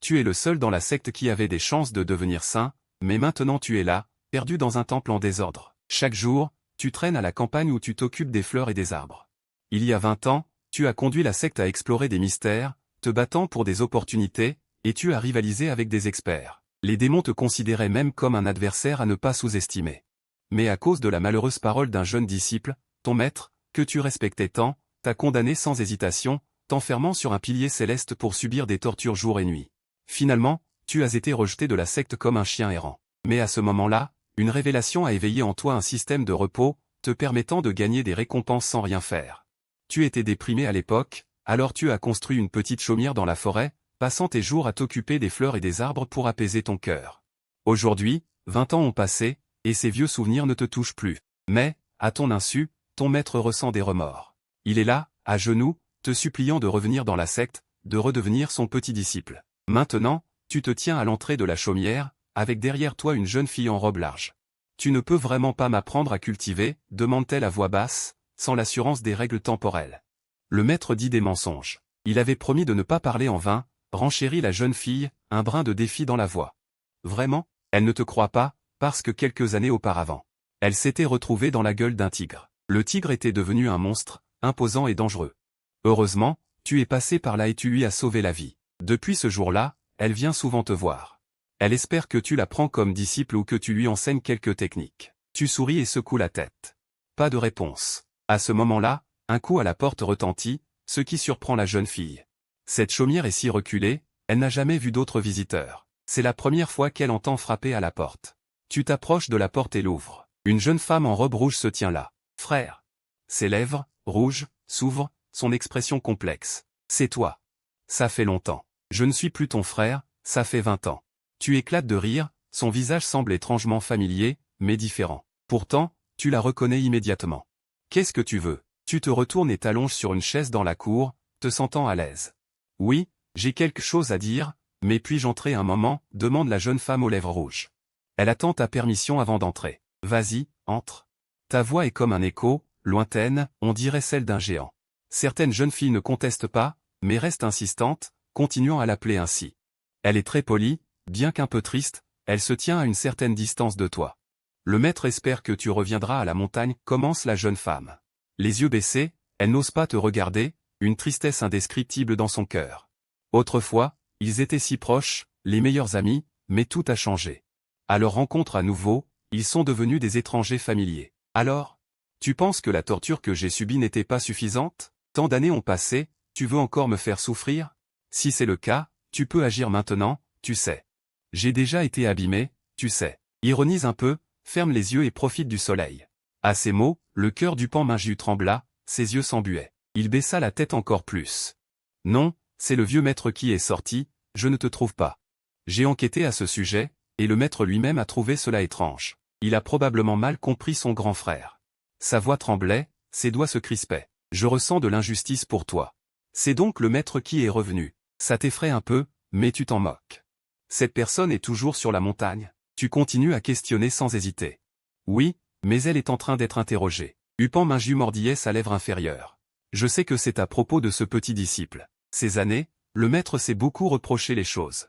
Tu es le seul dans la secte qui avait des chances de devenir saint, mais maintenant tu es là, perdu dans un temple en désordre. Chaque jour, tu traînes à la campagne où tu t'occupes des fleurs et des arbres. Il y a 20 ans, tu as conduit la secte à explorer des mystères, te battant pour des opportunités, et tu as rivalisé avec des experts. Les démons te considéraient même comme un adversaire à ne pas sous-estimer. Mais à cause de la malheureuse parole d'un jeune disciple, ton maître, que tu respectais tant, t'a condamné sans hésitation, t'enfermant sur un pilier céleste pour subir des tortures jour et nuit. Finalement, tu as été rejeté de la secte comme un chien errant. Mais à ce moment-là, une révélation a éveillé en toi un système de repos, te permettant de gagner des récompenses sans rien faire. Tu étais déprimé à l'époque, alors tu as construit une petite chaumière dans la forêt, passant tes jours à t'occuper des fleurs et des arbres pour apaiser ton cœur. Aujourd'hui, 20 ans ont passé, et ces vieux souvenirs ne te touchent plus. Mais, à ton insu, ton maître ressent des remords. Il est là, à genoux, te suppliant de revenir dans la secte, de redevenir son petit disciple. Maintenant, tu te tiens à l'entrée de la chaumière, avec derrière toi une jeune fille en robe large. Tu ne peux vraiment pas m'apprendre à cultiver, demande-t-elle à voix basse, sans l'assurance des règles temporelles. Le maître dit des mensonges. Il avait promis de ne pas parler en vain, renchérit la jeune fille, un brin de défi dans la voix. Vraiment, elle ne te croit pas, parce que quelques années auparavant, elle s'était retrouvée dans la gueule d'un tigre. Le tigre était devenu un monstre, imposant et dangereux. Heureusement, tu es passé par là et tu lui as sauvé la vie. Depuis ce jour-là, elle vient souvent te voir. Elle espère que tu la prends comme disciple ou que tu lui enseignes quelques techniques. Tu souris et secoues la tête. Pas de réponse. À ce moment-là, un coup à la porte retentit, ce qui surprend la jeune fille. Cette chaumière est si reculée, elle n'a jamais vu d'autres visiteurs. C'est la première fois qu'elle entend frapper à la porte. Tu t'approches de la porte et l'ouvres. Une jeune femme en robe rouge se tient là. Frère. Ses lèvres, rouges, s'ouvrent, son expression complexe. C'est toi. Ça fait longtemps. Je ne suis plus ton frère, ça fait 20 ans. Tu éclates de rire, son visage semble étrangement familier, mais différent. Pourtant, tu la reconnais immédiatement. Qu'est-ce que tu veux? Tu te retournes et t'allonges sur une chaise dans la cour, te sentant à l'aise. Oui, j'ai quelque chose à dire, mais puis-je entrer un moment? Demande la jeune femme aux lèvres rouges. Elle attend ta permission avant d'entrer. Vas-y, entre. Ta voix est comme un écho, lointaine, on dirait celle d'un géant. Certaines jeunes filles ne contestent pas, mais restent insistantes, continuant à l'appeler ainsi. Elle est très polie, bien qu'un peu triste, elle se tient à une certaine distance de toi. Le maître espère que tu reviendras à la montagne, commence la jeune femme. Les yeux baissés, elle n'ose pas te regarder, une tristesse indescriptible dans son cœur. Autrefois, ils étaient si proches, les meilleurs amis, mais tout a changé. À leur rencontre à nouveau, ils sont devenus des étrangers familiers. Alors, tu penses que la torture que j'ai subie n'était pas suffisante? Tant d'années ont passé, tu veux encore me faire souffrir? Si c'est le cas, tu peux agir maintenant, tu sais. J'ai déjà été abîmé, tu sais. Ironise un peu, ferme les yeux et profite du soleil. À ces mots, le cœur du pan Minju trembla, ses yeux s'embuaient. Il baissa la tête encore plus. Non, c'est le vieux maître qui est sorti, je ne te trouve pas. J'ai enquêté à ce sujet, et le maître lui-même a trouvé cela étrange. Il a probablement mal compris son grand frère. Sa voix tremblait, ses doigts se crispaient. Je ressens de l'injustice pour toi. C'est donc le maître qui est revenu. Ça t'effraie un peu, mais tu t'en moques. Cette personne est toujours sur la montagne. Tu continues à questionner sans hésiter. Oui, mais elle est en train d'être interrogée. Upan Minju mordillait sa lèvre inférieure. Je sais que c'est à propos de ce petit disciple. Ces années, le maître s'est beaucoup reproché les choses.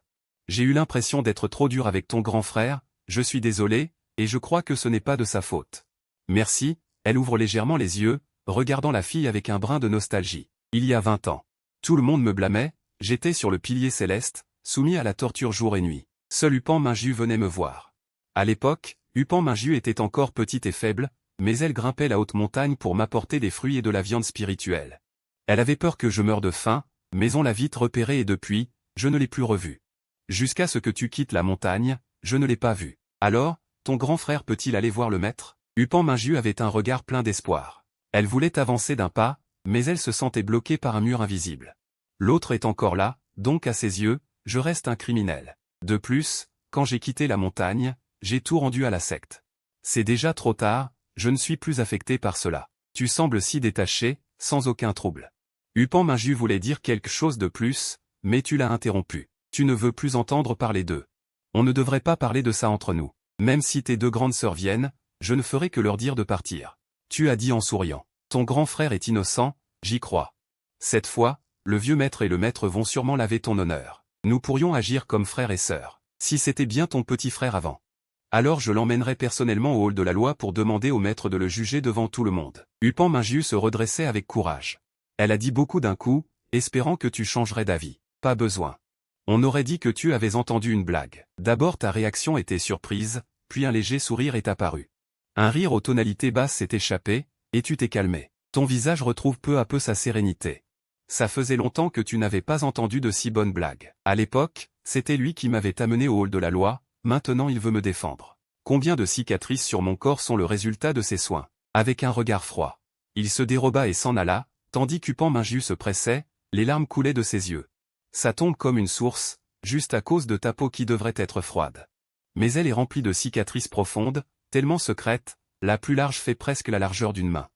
J'ai eu l'impression d'être trop dur avec ton grand frère, je suis désolé, et je crois que ce n'est pas de sa faute. Merci, elle ouvre légèrement les yeux, regardant la fille avec un brin de nostalgie. Il y a 20 ans. Tout le monde me blâmait, j'étais sur le pilier céleste, soumis à la torture jour et nuit. Seul Upan Minju venait me voir. À l'époque, Upan Minju était encore petite et faible, mais elle grimpait la haute montagne pour m'apporter des fruits et de la viande spirituelle. Elle avait peur que je meure de faim, mais on l'a vite repérée et depuis, je ne l'ai plus revue. Jusqu'à ce que tu quittes la montagne, je ne l'ai pas vue. Alors, ton grand frère peut-il aller voir le maître? Upan Minju avait un regard plein d'espoir. Elle voulait avancer d'un pas, mais elle se sentait bloquée par un mur invisible. L'autre est encore là, donc à ses yeux, je reste un criminel. De plus, quand j'ai quitté la montagne, j'ai tout rendu à la secte. C'est déjà trop tard, je ne suis plus affecté par cela. Tu sembles si détaché, sans aucun trouble. Upan Minju voulait dire quelque chose de plus, mais tu l'as interrompu. Tu ne veux plus entendre parler d'eux. On ne devrait pas parler de ça entre nous. Même si tes deux grandes sœurs viennent, je ne ferai que leur dire de partir. Tu as dit en souriant. Ton grand frère est innocent, j'y crois. Cette fois, le vieux maître et le maître vont sûrement laver ton honneur. Nous pourrions agir comme frères et sœurs. Si c'était bien ton petit frère avant. Alors je l'emmènerai personnellement au hall de la loi pour demander au maître de le juger devant tout le monde. Upan Minju se redressait avec courage. Elle a dit beaucoup d'un coup, espérant que tu changerais d'avis. Pas besoin. On aurait dit que tu avais entendu une blague. D'abord ta réaction était surprise, puis un léger sourire est apparu. Un rire aux tonalités basses s'est échappé, et tu t'es calmé. Ton visage retrouve peu à peu sa sérénité. Ça faisait longtemps que tu n'avais pas entendu de si bonnes blagues. À l'époque, c'était lui qui m'avait amené au hall de la loi, maintenant il veut me défendre. Combien de cicatrices sur mon corps sont le résultat de ses soins? Avec un regard froid. Il se déroba et s'en alla, tandis qu'Upan Minju se pressait, les larmes coulaient de ses yeux. Ça tombe comme une source, juste à cause de ta peau qui devrait être froide. Mais elle est remplie de cicatrices profondes, tellement secrètes, la plus large fait presque la largeur d'une main.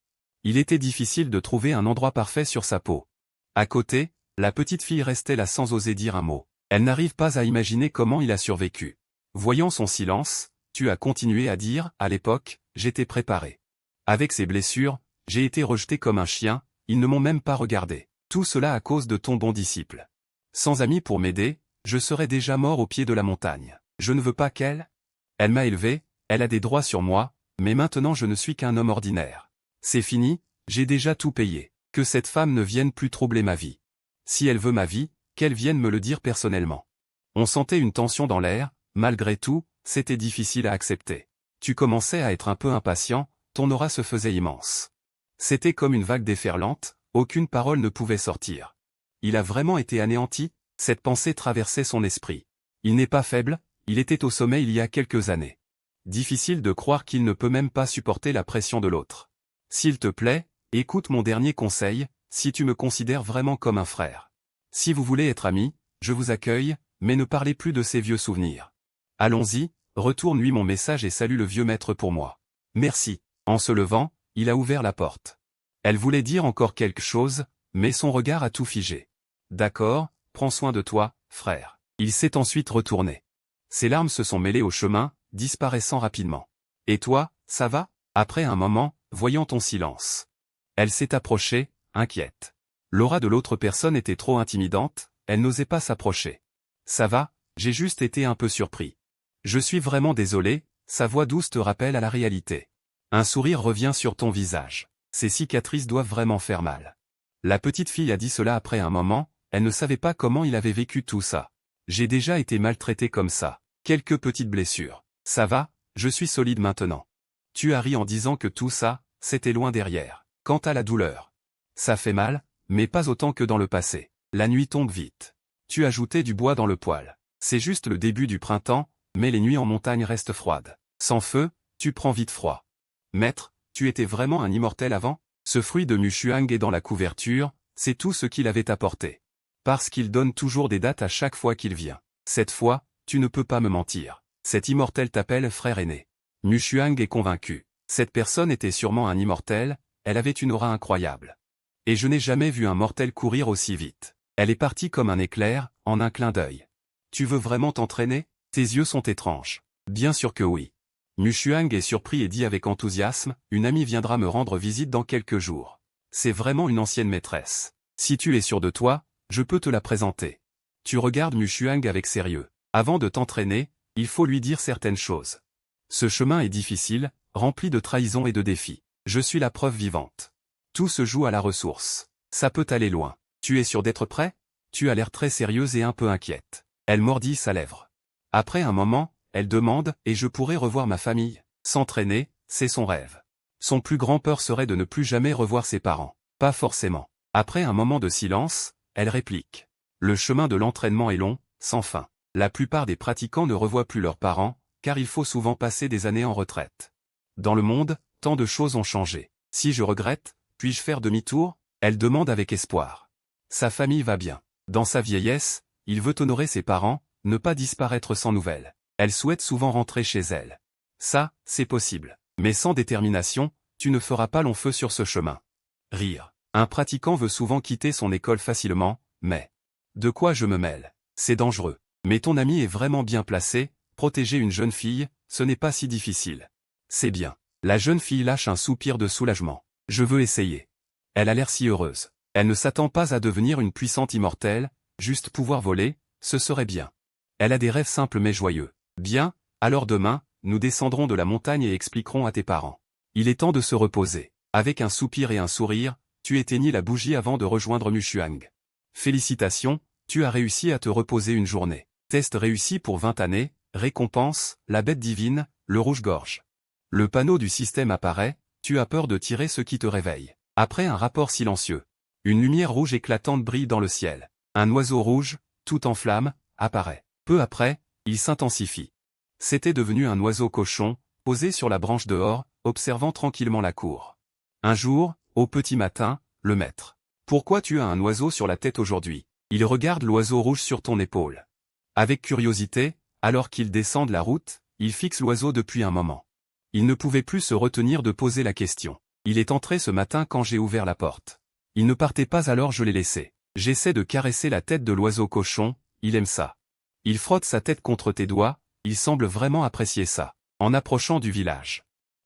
Il était difficile de trouver un endroit parfait sur sa peau. À côté, la petite fille restait là sans oser dire un mot. Elle n'arrive pas à imaginer comment il a survécu. Voyant son silence, tu as continué à dire, à l'époque, j'étais préparé. Avec ces blessures, j'ai été rejeté comme un chien, ils ne m'ont même pas regardé. Tout cela à cause de ton bon disciple. Sans amis pour m'aider, je serais déjà mort au pied de la montagne. Je ne veux pas qu'elle. Elle m'a élevé, elle a des droits sur moi, mais maintenant je ne suis qu'un homme ordinaire. C'est fini, j'ai déjà tout payé. Que cette femme ne vienne plus troubler ma vie. Si elle veut ma vie, qu'elle vienne me le dire personnellement. On sentait une tension dans l'air, malgré tout, c'était difficile à accepter. Tu commençais à être un peu impatient, ton aura se faisait immense. C'était comme une vague déferlante, aucune parole ne pouvait sortir. Il a vraiment été anéanti, cette pensée traversait son esprit. Il n'est pas faible, il était au sommet il y a quelques années. Difficile de croire qu'il ne peut même pas supporter la pression de l'autre. S'il te plaît, écoute mon dernier conseil, si tu me considères vraiment comme un frère. Si vous voulez être amis, je vous accueille, mais ne parlez plus de ces vieux souvenirs. Allons-y, retourne-lui mon message et salue le vieux maître pour moi. Merci. En se levant, il a ouvert la porte. Elle voulait dire encore quelque chose, mais son regard a tout figé. D'accord, prends soin de toi, frère. Il s'est ensuite retourné. Ses larmes se sont mêlées au chemin, disparaissant rapidement. Et toi, ça va? Après un moment, voyant ton silence. Elle s'est approchée, inquiète. L'aura de l'autre personne était trop intimidante, elle n'osait pas s'approcher. Ça va, j'ai juste été un peu surpris. Je suis vraiment désolé, sa voix douce te rappelle à la réalité. Un sourire revient sur ton visage. Ces cicatrices doivent vraiment faire mal. La petite fille a dit cela après un moment, elle ne savait pas comment il avait vécu tout ça. J'ai déjà été maltraité comme ça. Quelques petites blessures. Ça va, je suis solide maintenant. Tu as ri en disant que tout ça, c'était loin derrière. Quant à la douleur. Ça fait mal, mais pas autant que dans le passé. La nuit tombe vite. Tu ajoutais du bois dans le poêle. C'est juste le début du printemps, mais les nuits en montagne restent froides. Sans feu, tu prends vite froid. Maître, tu étais vraiment un immortel avant? Ce fruit de Mushuang est dans la couverture, c'est tout ce qu'il avait apporté. Parce qu'il donne toujours des dates à chaque fois qu'il vient. Cette fois, tu ne peux pas me mentir. Cet immortel t'appelle frère aîné. Mushuang est convaincu. Cette personne était sûrement un immortel, elle avait une aura incroyable. Et je n'ai jamais vu un mortel courir aussi vite. Elle est partie comme un éclair, en un clin d'œil. Tu veux vraiment t'entraîner? Tes yeux sont étranges. Bien sûr que oui. Mushuang est surpris et dit avec enthousiasme, une amie viendra me rendre visite dans quelques jours. C'est vraiment une ancienne maîtresse. Si tu es sûr de toi, je peux te la présenter. Tu regardes Mushuang avec sérieux. Avant de t'entraîner, il faut lui dire certaines choses. Ce chemin est difficile, rempli de trahisons et de défis. Je suis la preuve vivante. Tout se joue à la ressource. Ça peut aller loin. Tu es sûr d'être prêt? Tu as l'air très sérieuse et un peu inquiète. Elle mordit sa lèvre. Après un moment, elle demande, et je pourrais revoir ma famille? S'entraîner, c'est son rêve. Son plus grand peur serait de ne plus jamais revoir ses parents. Pas forcément. Après un moment de silence, elle réplique. Le chemin de l'entraînement est long, sans fin. La plupart des pratiquants ne revoient plus leurs parents, car il faut souvent passer des années en retraite. Dans le monde, tant de choses ont changé. Si je regrette, puis-je faire demi-tour? Elle demande avec espoir. Sa famille va bien. Dans sa vieillesse, il veut honorer ses parents, ne pas disparaître sans nouvelles. Elle souhaite souvent rentrer chez elle. Ça, c'est possible. Mais sans détermination, tu ne feras pas long feu sur ce chemin. Rire. Un pratiquant veut souvent quitter son école facilement, mais... De quoi je me mêle? C'est dangereux. Mais ton ami est vraiment bien placé, protéger une jeune fille, ce n'est pas si difficile. C'est bien. La jeune fille lâche un soupir de soulagement. Je veux essayer. Elle a l'air si heureuse. Elle ne s'attend pas à devenir une puissante immortelle, juste pouvoir voler, ce serait bien. Elle a des rêves simples mais joyeux. Bien, alors demain, nous descendrons de la montagne et expliquerons à tes parents. Il est temps de se reposer. Avec un soupir et un sourire, tu éteignis la bougie avant de rejoindre Mushuang. Félicitations, tu as réussi à te reposer une journée. Test réussi pour 20 années, récompense, la bête divine, le rouge-gorge. Le panneau du système apparaît, tu as peur de tirer ce qui te réveille. Après un rapport silencieux. Une lumière rouge éclatante brille dans le ciel. Un oiseau rouge, tout en flammes, apparaît. Peu après, il s'intensifie. C'était devenu un oiseau cochon, posé sur la branche dehors, observant tranquillement la cour. Un jour, au petit matin, le maître. Pourquoi tu as un oiseau sur la tête aujourd'hui? Il regarde l'oiseau rouge sur ton épaule. Avec curiosité, alors qu'il descend de la route, il fixe l'oiseau depuis un moment. Il ne pouvait plus se retenir de poser la question. Il est entré ce matin quand j'ai ouvert la porte. Il ne partait pas alors je l'ai laissé. J'essaie de caresser la tête de l'oiseau cochon, il aime ça. Il frotte sa tête contre tes doigts, il semble vraiment apprécier ça. En approchant du village.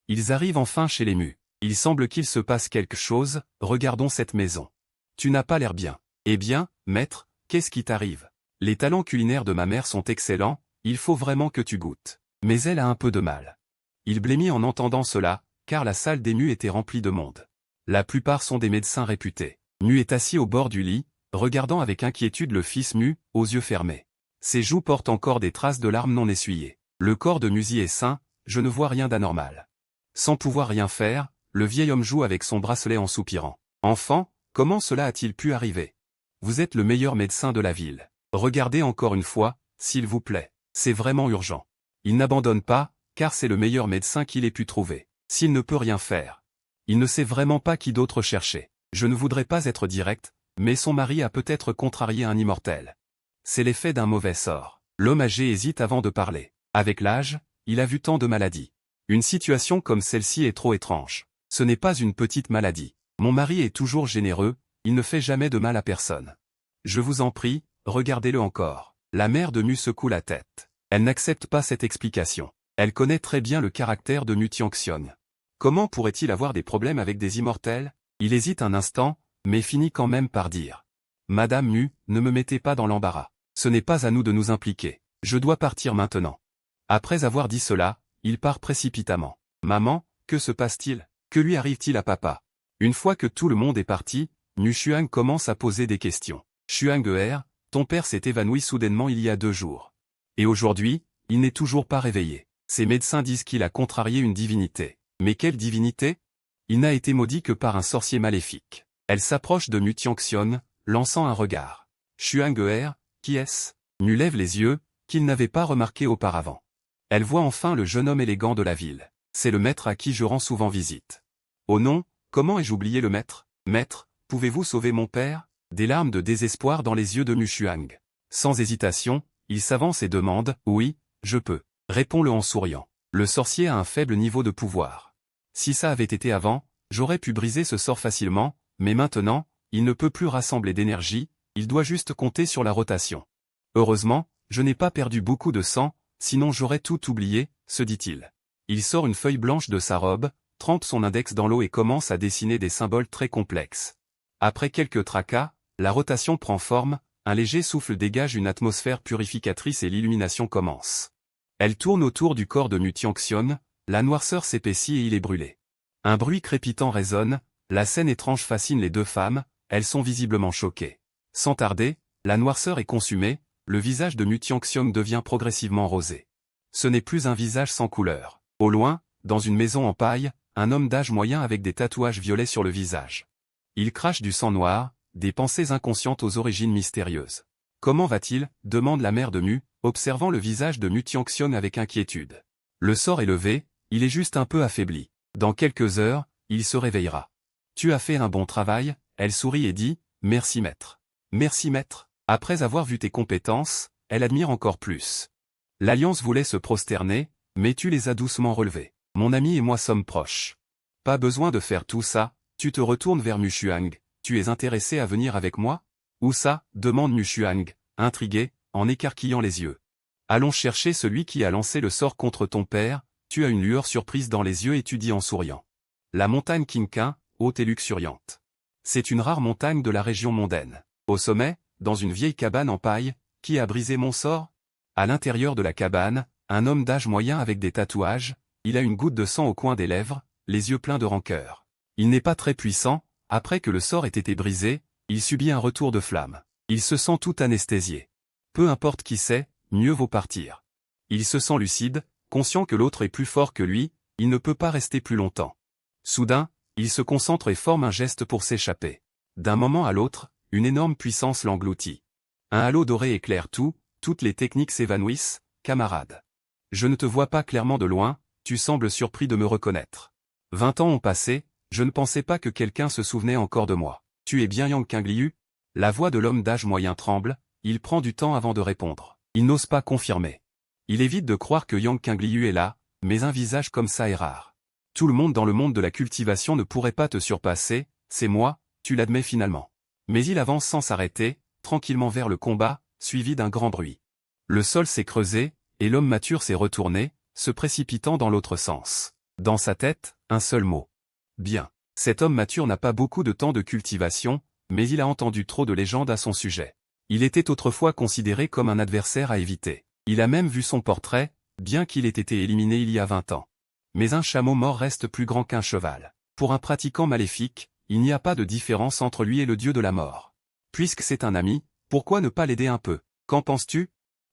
Ils arrivent enfin chez les Mus. Il semble qu'il se passe quelque chose, regardons cette maison. Tu n'as pas l'air bien. Eh bien, maître, qu'est-ce qui t'arrive? Les talents culinaires de ma mère sont excellents, il faut vraiment que tu goûtes. Mais elle a un peu de mal. Il blêmit en entendant cela, car la salle des Mus était remplie de monde. La plupart sont des médecins réputés. Mu est assis au bord du lit, regardant avec inquiétude le fils Mu, aux yeux fermés. Ses joues portent encore des traces de larmes non essuyées. Le corps de Musi est sain, je ne vois rien d'anormal. Sans pouvoir rien faire, le vieil homme joue avec son bracelet en soupirant. Enfant, comment cela a-t-il pu arriver? Vous êtes le meilleur médecin de la ville. Regardez encore une fois, s'il vous plaît. C'est vraiment urgent. Il n'abandonne pas, car c'est le meilleur médecin qu'il ait pu trouver. S'il ne peut rien faire. Il ne sait vraiment pas qui d'autre chercher. Je ne voudrais pas être direct, mais son mari a peut-être contrarié un immortel. C'est l'effet d'un mauvais sort. L'homme âgé hésite avant de parler. Avec l'âge, il a vu tant de maladies. Une situation comme celle-ci est trop étrange. Ce n'est pas une petite maladie. Mon mari est toujours généreux, il ne fait jamais de mal à personne. Je vous en prie, regardez-le encore. La mère de Mu secoue la tête. Elle n'accepte pas cette explication. Elle connaît très bien le caractère de Mu Tianxiong. Comment pourrait-il avoir des problèmes avec des immortels? Il hésite un instant, mais finit quand même par dire. Madame Mu, ne me mettez pas dans l'embarras. Ce n'est pas à nous de nous impliquer. Je dois partir maintenant. Après avoir dit cela, il part précipitamment. Maman, que se passe-t-il? Que lui arrive-t-il à papa? Une fois que tout le monde est parti, Mu Xuang commence à poser des questions. Xuang, ton père s'est évanoui soudainement il y a 2 jours. Et aujourd'hui, il n'est toujours pas réveillé. Ses médecins disent qu'il a contrarié une divinité. Mais quelle divinité? Il n'a été maudit que par un sorcier maléfique. Elle s'approche de Mu Tianxiong, lançant un regard. Xuang, qui est-ce? Mu lève les yeux, qu'il n'avait pas remarqué auparavant. Elle voit enfin le jeune homme élégant de la ville. C'est le maître à qui je rends souvent visite. Oh non, comment ai-je oublié le maître? Maître, pouvez-vous sauver mon père? Des larmes de désespoir dans les yeux de Mu Xuang. Sans hésitation, il s'avance et demande, oui, je peux. Réponds-le en souriant. Le sorcier a un faible niveau de pouvoir. Si ça avait été avant, j'aurais pu briser ce sort facilement, mais maintenant, il ne peut plus rassembler d'énergie, il doit juste compter sur la rotation. Heureusement, je n'ai pas perdu beaucoup de sang, sinon j'aurais tout oublié, se dit-il. Il sort une feuille blanche de sa robe, trempe son index dans l'eau et commence à dessiner des symboles très complexes. Après quelques tracas, la rotation prend forme, un léger souffle dégage une atmosphère purificatrice et l'illumination commence. Elle tourne autour du corps de Mu Tianxiong, la noirceur s'épaissit et il est brûlé. Un bruit crépitant résonne, la scène étrange fascine les 2 femmes, elles sont visiblement choquées. Sans tarder, la noirceur est consumée, le visage de Mu Tianxiong devient progressivement rosé. Ce n'est plus un visage sans couleur. Au loin, dans une maison en paille, un homme d'âge moyen avec des tatouages violets sur le visage. Il crache du sang noir, des pensées inconscientes aux origines mystérieuses. Comment va-t-il? Demande la mère de Mu, observant le visage de Mu Tianxiong avec inquiétude. Le sort est levé, il est juste un peu affaibli. Dans quelques heures, il se réveillera. Tu as fait un bon travail, elle sourit et dit, merci maître. Merci maître. Après avoir vu tes compétences, elle admire encore plus. L'Alliance voulait se prosterner, mais tu les as doucement relevés. Mon ami et moi sommes proches. Pas besoin de faire tout ça, tu te retournes vers Mu Xuang, tu es intéressé à venir avec moi? Où ça? Demande Mu Xuang, intrigué, en écarquillant les yeux. Allons chercher celui qui a lancé le sort contre ton père, tu as une lueur surprise dans les yeux et tu dis en souriant. La montagne Qingqin, haute et luxuriante. C'est une rare montagne de la région mondaine. Au sommet, dans une vieille cabane en paille, Qui a brisé mon sort? À l'intérieur de la cabane, un homme d'âge moyen avec des tatouages, il a une goutte de sang au coin des lèvres, les yeux pleins de rancœur. Il n'est pas très puissant, après que le sort ait été brisé, il subit un retour de flamme. Il se sent tout anesthésié. Peu importe qui c'est, mieux vaut partir. Il se sent lucide, conscient que l'autre est plus fort que lui, il ne peut pas rester plus longtemps. Soudain, il se concentre et forme un geste pour s'échapper. D'un moment à l'autre, une énorme puissance l'engloutit. Un halo doré éclaire tout, toutes les techniques s'évanouissent, camarade. Je ne te vois pas clairement de loin, tu sembles surpris de me reconnaître. 20 ans ont passé, je ne pensais pas que quelqu'un se souvenait encore de moi. Tu es bien Yang Qingliu? La voix de l'homme d'âge moyen tremble, il prend du temps avant de répondre. Il n'ose pas confirmer. Il évite de croire que Yang Qingliu est là, mais un visage comme ça est rare. Tout le monde dans le monde de la cultivation ne pourrait pas te surpasser, c'est moi, tu l'admets finalement. Mais il avance sans s'arrêter, tranquillement vers le combat, suivi d'un grand bruit. Le sol s'est creusé, et l'homme mature s'est retourné, se précipitant dans l'autre sens. Dans sa tête, un seul mot. Bien. Cet homme mature n'a pas beaucoup de temps de cultivation, mais il a entendu trop de légendes à son sujet. Il était autrefois considéré comme un adversaire à éviter. Il a même vu son portrait, bien qu'il ait été éliminé il y a 20 ans. Mais un chameau mort reste plus grand qu'un cheval. Pour un pratiquant maléfique, il n'y a pas de différence entre lui et le dieu de la mort. Puisque c'est un ami, pourquoi ne pas l'aider un peu? Qu'en penses-tu?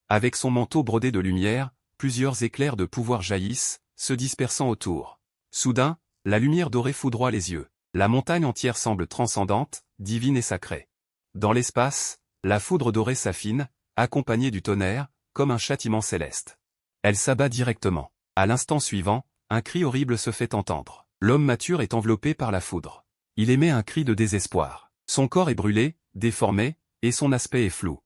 Avec son manteau brodé de lumière, plusieurs éclairs de pouvoir jaillissent, se dispersant autour. Soudain, la lumière dorée foudroie les yeux. La montagne entière semble transcendante, divine et sacrée. Dans l'espace, la foudre dorée s'affine, accompagnée du tonnerre, comme un châtiment céleste. Elle s'abat directement. À l'instant suivant, un cri horrible se fait entendre. L'homme mature est enveloppé par la foudre. Il émet un cri de désespoir. Son corps est brûlé, déformé, et son aspect est flou.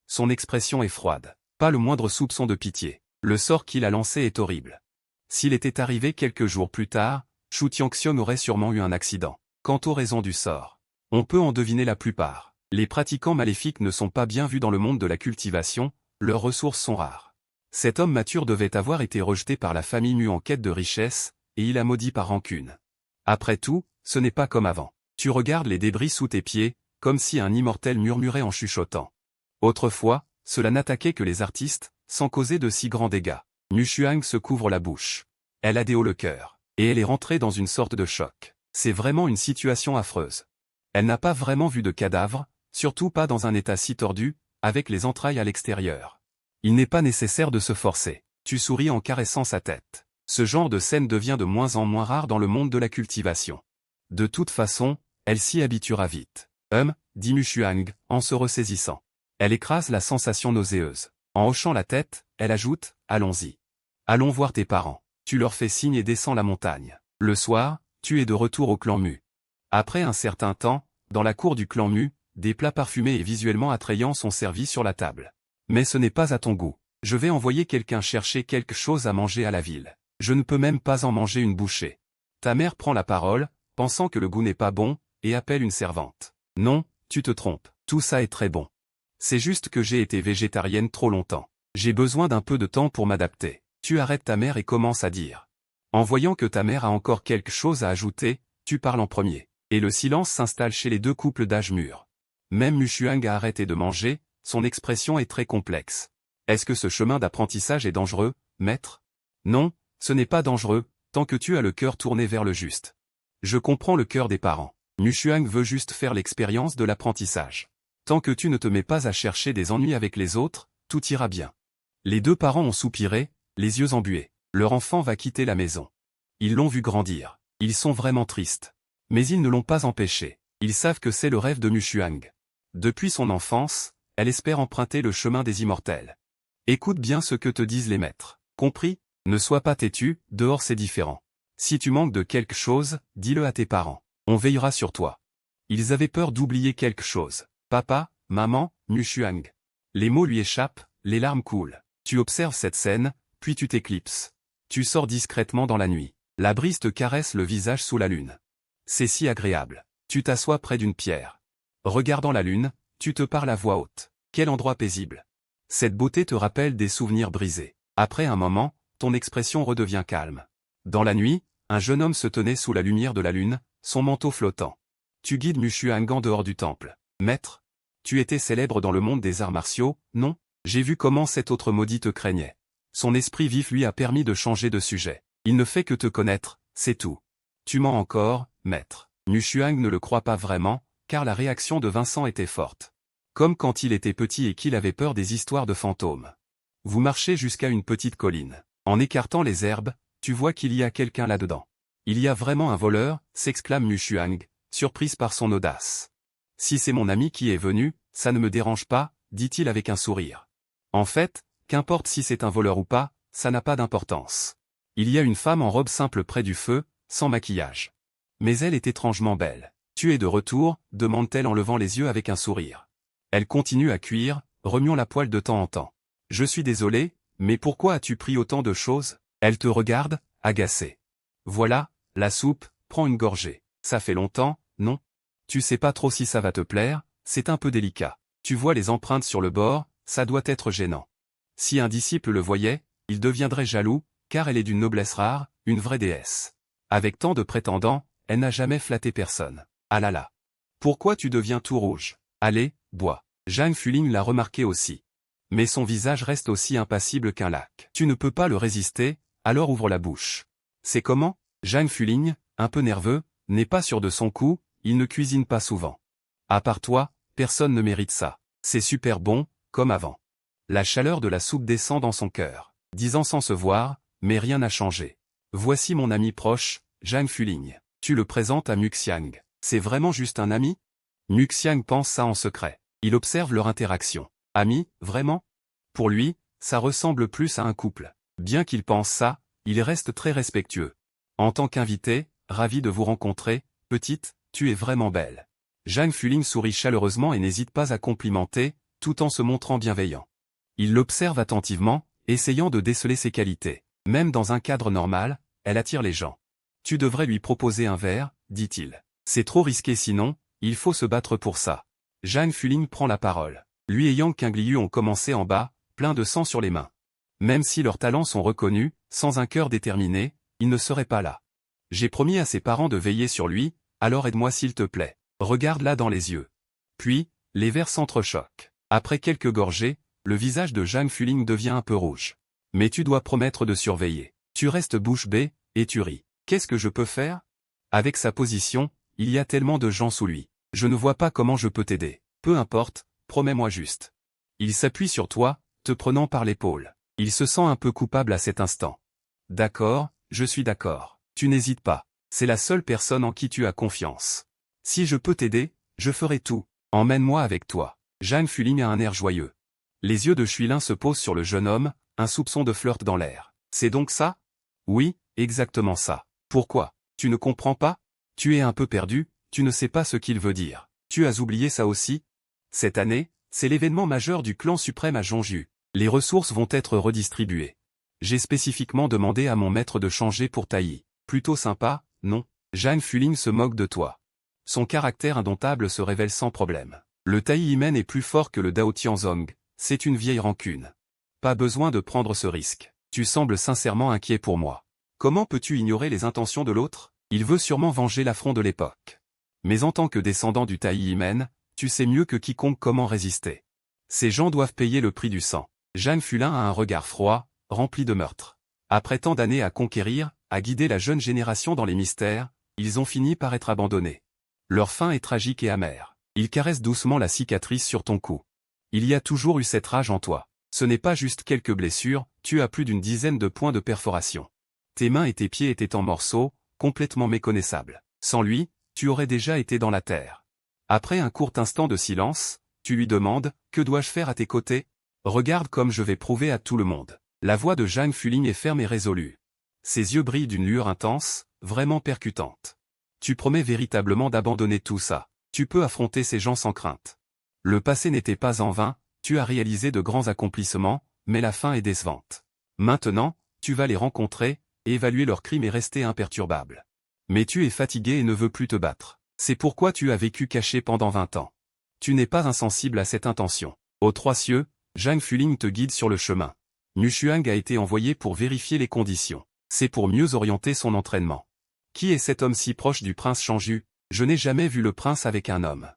Son expression est froide. Pas le moindre soupçon de pitié. Le sort qu'il a lancé est horrible. S'il était arrivé quelques jours plus tard, Shu Tiangxiong aurait sûrement eu un accident. Quant aux raisons du sort, on peut en deviner la plupart. Les pratiquants maléfiques ne sont pas bien vus dans le monde de la cultivation, leurs ressources sont rares. Cet homme mature devait avoir été rejeté par la famille Mu en quête de richesse, et il a maudit par rancune. Après tout, ce n'est pas comme avant. Tu regardes les débris sous tes pieds, comme si un immortel murmurait en chuchotant. Autrefois, cela n'attaquait que les artistes, sans causer de si grands dégâts. Mu Shuang se couvre la bouche. Elle a des hauts le cœur, et elle est rentrée dans une sorte de choc. C'est vraiment une situation affreuse. Elle n'a pas vraiment vu de cadavre, surtout pas dans un état si tordu, avec les entrailles à l'extérieur. Il n'est pas nécessaire de se forcer. Tu souris en caressant sa tête. Ce genre de scène devient de moins en moins rare dans le monde de la cultivation. De toute façon, elle s'y habituera vite. Dit Mu Shuang, en se ressaisissant. Elle écrase la sensation nauséeuse. En hochant la tête, elle ajoute, allons-y. Allons voir tes parents. Tu leur fais signe et descends la montagne. Le soir, tu es de retour au clan Mu. Après un certain temps, dans la cour du clan Mu, des plats parfumés et visuellement attrayants sont servis sur la table. Mais ce n'est pas à ton goût. Je vais envoyer quelqu'un chercher quelque chose à manger à la ville. Je ne peux même pas en manger une bouchée. Ta mère prend la parole, pensant que le goût n'est pas bon, et appelle une servante. Non, tu te trompes. Tout ça est très bon. C'est juste que j'ai été végétarienne trop longtemps. J'ai besoin d'un peu de temps pour m'adapter. Tu arrêtes ta mère et commences à dire. En voyant que ta mère a encore quelque chose à ajouter, tu parles en premier. Et le silence s'installe chez les deux couples d'âge mûr. Même Mu Shuang a arrêté de manger, son expression est très complexe. Est-ce que ce chemin d'apprentissage est dangereux, maître? Non, ce n'est pas dangereux, tant que tu as le cœur tourné vers le juste. Je comprends le cœur des parents. Mu Shuang veut juste faire l'expérience de l'apprentissage. Tant que tu ne te mets pas à chercher des ennuis avec les autres, tout ira bien. Les deux parents ont soupiré, les yeux embués. Leur enfant va quitter la maison. Ils l'ont vu grandir. Ils sont vraiment tristes. Mais ils ne l'ont pas empêché. Ils savent que c'est le rêve de Mu Shuang. Depuis son enfance, elle espère emprunter le chemin des immortels. Écoute bien ce que te disent les maîtres. Compris? Ne sois pas têtu, dehors c'est différent. Si tu manques de quelque chose, dis-le à tes parents. On veillera sur toi. Ils avaient peur d'oublier quelque chose. Papa, maman, Mu Shuang. Les mots lui échappent, les larmes coulent. Tu observes cette scène, puis tu t'éclipses. Tu sors discrètement dans la nuit. La brise te caresse le visage sous la lune. C'est si agréable. Tu t'assois près d'une pierre. Regardant la lune, tu te parles à voix haute. Quel endroit paisible. Cette beauté te rappelle des souvenirs brisés. Après un moment, ton expression redevient calme. Dans la nuit, un jeune homme se tenait sous la lumière de la lune, son manteau flottant. Tu guides Mu Shuang en dehors du temple. Maître, tu étais célèbre dans le monde des arts martiaux, non? J'ai vu comment cet autre maudit te craignait. Son esprit vif lui a permis de changer de sujet. Il ne fait que te connaître, c'est tout. Tu mens encore, maître. Mu Shuang ne le croit pas vraiment, car la réaction de Vincent était forte. Comme quand il était petit et qu'il avait peur des histoires de fantômes. Vous marchez jusqu'à une petite colline. En écartant les herbes, tu vois qu'il y a quelqu'un là-dedans. Il y a vraiment un voleur, s'exclame Mu Shuang, surprise par son audace. Si c'est mon ami qui est venu, ça ne me dérange pas, dit-il avec un sourire. En fait, qu'importe si c'est un voleur ou pas, ça n'a pas d'importance. Il y a une femme en robe simple près du feu, sans maquillage. Mais elle est étrangement belle. Tu es de retour, demande-t-elle en levant les yeux avec un sourire. Elle continue à cuire, remuant la poêle de temps en temps. Je suis désolé, mais pourquoi as-tu pris autant de choses? Elle te regarde, agacée. Voilà, la soupe, prends une gorgée. Ça fait longtemps, non? Tu sais pas trop si ça va te plaire, c'est un peu délicat. Tu vois les empreintes sur le bord, ça doit être gênant. Si un disciple le voyait, il deviendrait jaloux, car elle est d'une noblesse rare, une vraie déesse. Avec tant de prétendants, elle n'a jamais flatté personne. Ah là là. Pourquoi tu deviens tout rouge? Allez, bois. Zhang Fuling l'a remarqué aussi. Mais son visage reste aussi impassible qu'un lac. Tu ne peux pas le résister, alors ouvre la bouche. C'est comment? Zhang Fuling, un peu nerveux, n'est pas sûr de son coup, il ne cuisine pas souvent. À part toi, personne ne mérite ça. C'est super bon, comme avant. La chaleur de la soupe descend dans son cœur. 10 ans sans se voir, mais rien n'a changé. Voici mon ami proche, Zhang Fuling. Tu le présentes à Mu Xiang. C'est vraiment juste un ami? Mu Xiang pense ça en secret. Il observe leur interaction. Ami, vraiment? Pour lui, ça ressemble plus à un couple. Bien qu'il pense ça, il reste très respectueux. En tant qu'invité, ravi de vous rencontrer, petite, tu es vraiment belle. Zhang Fuling sourit chaleureusement et n'hésite pas à complimenter, tout en se montrant bienveillant. Il l'observe attentivement, essayant de déceler ses qualités. Même dans un cadre normal, elle attire les gens. Tu devrais lui proposer un verre, dit-il. C'est trop risqué sinon, il faut se battre pour ça. Zhang Fuling prend la parole. Lui et Yang Qingliu ont commencé en bas, plein de sang sur les mains. Même si leurs talents sont reconnus, sans un cœur déterminé, ils ne seraient pas là. J'ai promis à ses parents de veiller sur lui, alors aide-moi s'il te plaît. Regarde-la dans les yeux. Puis, les verres s'entrechoquent. Après quelques gorgées, le visage de Zhang Fuling devient un peu rouge. Mais tu dois promettre de surveiller. Tu restes bouche bée, et tu ris. Qu'est-ce que je peux faire? Avec sa position, il y a tellement de gens sous lui. Je ne vois pas comment je peux t'aider. Peu importe, promets-moi juste. Il s'appuie sur toi, te prenant par l'épaule. Il se sent un peu coupable à cet instant. D'accord, je suis d'accord. Tu n'hésites pas. C'est la seule personne en qui tu as confiance. Si je peux t'aider, je ferai tout. Emmène-moi avec toi. Zhang Fuling a un air joyeux. Les yeux de Shuilin se posent sur le jeune homme, un soupçon de flirt dans l'air. C'est donc ça? Oui, exactement ça. Pourquoi? Tu ne comprends pas? Tu es un peu perdu, tu ne sais pas ce qu'il veut dire. Tu as oublié ça aussi? Cette année, c'est l'événement majeur du clan suprême à Zhongju. Les ressources vont être redistribuées. J'ai spécifiquement demandé à mon maître de changer pour Taï. Plutôt sympa, non? Zhang Fuling se moque de toi. Son caractère indomptable se révèle sans problème. Le Taï Yimen est plus fort que le Dao Tianzong, c'est une vieille rancune. Pas besoin de prendre ce risque. Tu sembles sincèrement inquiet pour moi. Comment peux-tu ignorer les intentions de l'autre? Il veut sûrement venger l'affront de l'époque. Mais en tant que descendant du Taï Yimen, tu sais mieux que quiconque comment résister. Ces gens doivent payer le prix du sang. Zhang Fuling a un regard froid, rempli de meurtre. Après tant d'années à conquérir, à guider la jeune génération dans les mystères, ils ont fini par être abandonnés. Leur fin est tragique et amère. Il caresse doucement la cicatrice sur ton cou. Il y a toujours eu cette rage en toi. Ce n'est pas juste quelques blessures, tu as plus d'une dizaine de points de perforation. Tes mains et tes pieds étaient en morceaux, complètement méconnaissables. Sans lui, tu aurais déjà été dans la terre. Après un court instant de silence, tu lui demandes, que dois-je faire à tes côtés? Regarde comme je vais prouver à tout le monde. La voix de Zhang Fuling est ferme et résolue. Ses yeux brillent d'une lueur intense, vraiment percutante. Tu promets véritablement d'abandonner tout ça. Tu peux affronter ces gens sans crainte. Le passé n'était pas en vain, tu as réalisé de grands accomplissements, mais la fin est décevante. Maintenant, tu vas les rencontrer, évaluer leurs crimes et rester imperturbable. Mais tu es fatigué et ne veux plus te battre. C'est pourquoi tu as vécu caché pendant 20 ans. Tu n'es pas insensible à cette intention. Aux 3 cieux, Zhang Fuling te guide sur le chemin. Mu Shuang a été envoyé pour vérifier les conditions. C'est pour mieux orienter son entraînement. Qui est cet homme si proche du prince Zhongju? Je n'ai jamais vu le prince avec un homme.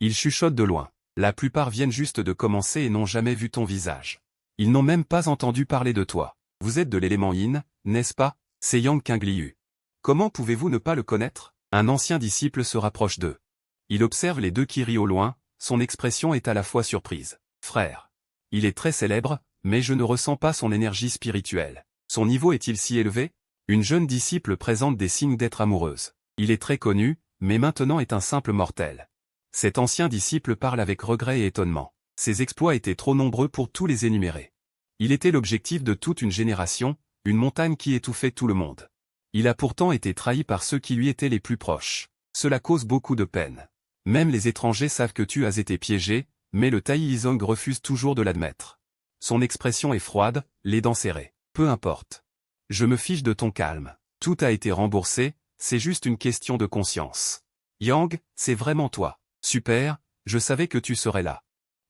Il chuchote de loin. La plupart viennent juste de commencer et n'ont jamais vu ton visage. Ils n'ont même pas entendu parler de toi. Vous êtes de l'élément Yin, n'est-ce pas? C'est Yang Qingliu. Comment pouvez-vous ne pas le connaître? Un ancien disciple se rapproche d'eux. Il observe les deux qui rient au loin, son expression est à la fois surprise. Frère. Il est très célèbre, mais je ne ressens pas son énergie spirituelle. Son niveau est-il si élevé? Une jeune disciple présente des signes d'être amoureuse. Il est très connu, mais maintenant est un simple mortel. Cet ancien disciple parle avec regret et étonnement. Ses exploits étaient trop nombreux pour tous les énumérer. Il était l'objectif de toute une génération, une montagne qui étouffait tout le monde. Il a pourtant été trahi par ceux qui lui étaient les plus proches. Cela cause beaucoup de peine. Même les étrangers savent que tu as été piégé, mais le Tai Yizong refuse toujours de l'admettre. Son expression est froide, les dents serrées. Peu importe. Je me fiche de ton calme. Tout a été remboursé, c'est juste une question de conscience. Yang, c'est vraiment toi. Super, je savais que tu serais là.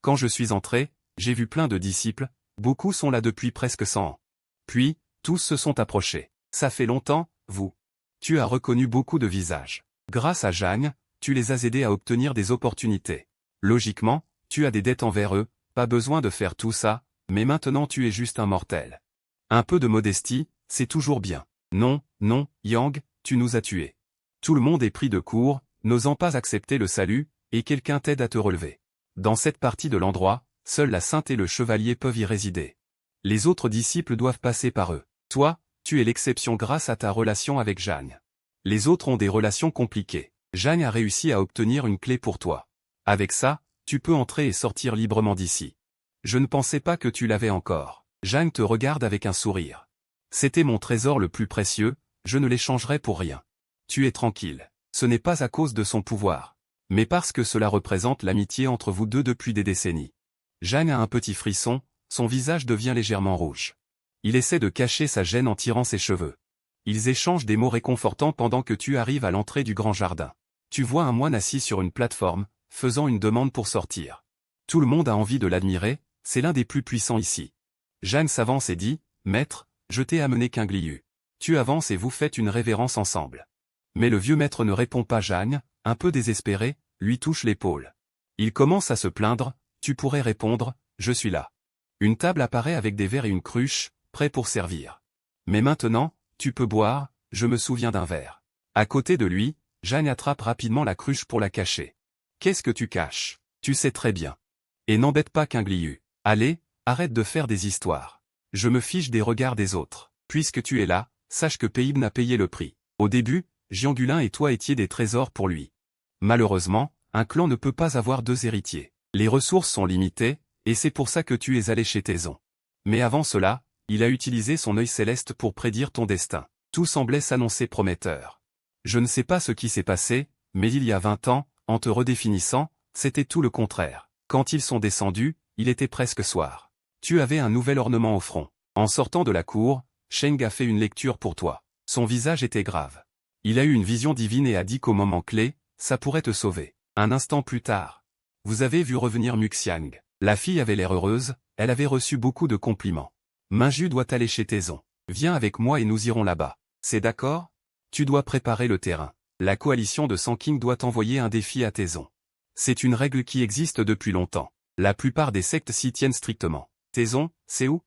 Quand je suis entré, j'ai vu plein de disciples, beaucoup sont là depuis presque 100 ans. Puis, tous se sont approchés. Ça fait longtemps, vous. Tu as reconnu beaucoup de visages. Grâce à Jeanne, tu les as aidés à obtenir des opportunités. Logiquement, tu as des dettes envers eux, pas besoin de faire tout ça, mais maintenant tu es juste un mortel. Un peu de modestie, c'est toujours bien. Non, non, Yang, tu nous as tués. Tout le monde est pris de court, n'osant pas accepter le salut, et quelqu'un t'aide à te relever. Dans cette partie de l'endroit, seuls la Sainte et le Chevalier peuvent y résider. Les autres disciples doivent passer par eux. Toi, tu es l'exception grâce à ta relation avec Jeanne. Les autres ont des relations compliquées. Jeanne a réussi à obtenir une clé pour toi. Avec ça, tu peux entrer et sortir librement d'ici. Je ne pensais pas que tu l'avais encore. Jeanne te regarde avec un sourire. C'était mon trésor le plus précieux, je ne l'échangerai pour rien. Tu es tranquille. Ce n'est pas à cause de son pouvoir, mais parce que cela représente l'amitié entre vous deux depuis des décennies. Jeanne a un petit frisson, son visage devient légèrement rouge. Il essaie de cacher sa gêne en tirant ses cheveux. Ils échangent des mots réconfortants pendant que tu arrives à l'entrée du grand jardin. Tu vois un moine assis sur une plateforme, faisant une demande pour sortir. Tout le monde a envie de l'admirer, c'est l'un des plus puissants ici. Jeanne s'avance et dit, « Maître, je t'ai amené Qingliu. » Tu avances et vous faites une révérence ensemble. Mais le vieux maître ne répond pas. Jeanne, un peu désespéré, lui touche l'épaule. Il commence à se plaindre, « Tu pourrais répondre, je suis là. » Une table apparaît avec des verres et une cruche, prêts pour servir. Mais maintenant, tu peux boire, je me souviens d'un verre. À côté de lui, Jeanne attrape rapidement la cruche pour la cacher. Qu'est-ce que tu caches? Tu sais très bien. Et n'embête pas Qingliu. Allez, arrête de faire des histoires. Je me fiche des regards des autres. Puisque tu es là, sache que Peibn a payé le prix. Au début, Jiangulin et toi étiez des trésors pour lui. Malheureusement, un clan ne peut pas avoir deux héritiers. Les ressources sont limitées, et c'est pour ça que tu es allé chez Taizong. Mais avant cela, il a utilisé son œil céleste pour prédire ton destin. Tout semblait s'annoncer prometteur. Je ne sais pas ce qui s'est passé, mais il y a 20 ans, en te redéfinissant, c'était tout le contraire. Quand ils sont descendus, il était presque soir. Tu avais un nouvel ornement au front. En sortant de la cour, Sheng a fait une lecture pour toi. Son visage était grave. Il a eu une vision divine et a dit qu'au moment clé, ça pourrait te sauver. Un instant plus tard, vous avez vu revenir Muxiang. La fille avait l'air heureuse, elle avait reçu beaucoup de compliments. Minju doit aller chez Taizong. Viens avec moi et nous irons là-bas. C'est d'accord? Tu dois préparer le terrain. La coalition de Sanqing doit envoyer un défi à Taizong. C'est une règle qui existe depuis longtemps. La plupart des sectes s'y tiennent strictement. Taizong, c'est où?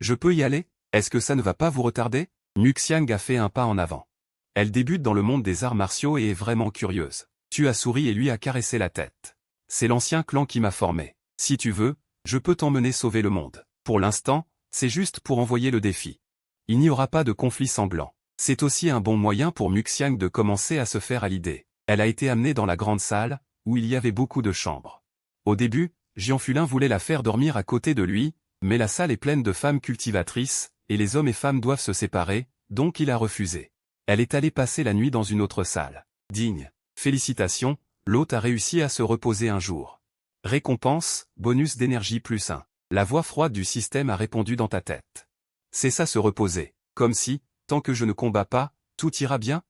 Je peux y aller? Est-ce que ça ne va pas vous retarder? Muxiang a fait un pas en avant. Elle débute dans le monde des arts martiaux et est vraiment curieuse. Tu as souri et lui a caressé la tête. C'est l'ancien clan qui m'a formé. Si tu veux, je peux t'emmener sauver le monde. Pour l'instant, c'est juste pour envoyer le défi. Il n'y aura pas de conflit sanglant. C'est aussi un bon moyen pour Muxiang de commencer à se faire à l'idée. Elle a été amenée dans la grande salle, où il y avait beaucoup de chambres. Au début, Jianfulin voulait la faire dormir à côté de lui, mais la salle est pleine de femmes cultivatrices, et les hommes et femmes doivent se séparer, donc il a refusé. Elle est allée passer la nuit dans une autre salle. Digne. Félicitations, l'hôte a réussi à se reposer un jour. Récompense, bonus d'énergie +1. La voix froide du système a répondu dans ta tête. C'est ça se reposer, comme si, tant que je ne combats pas, tout ira bien?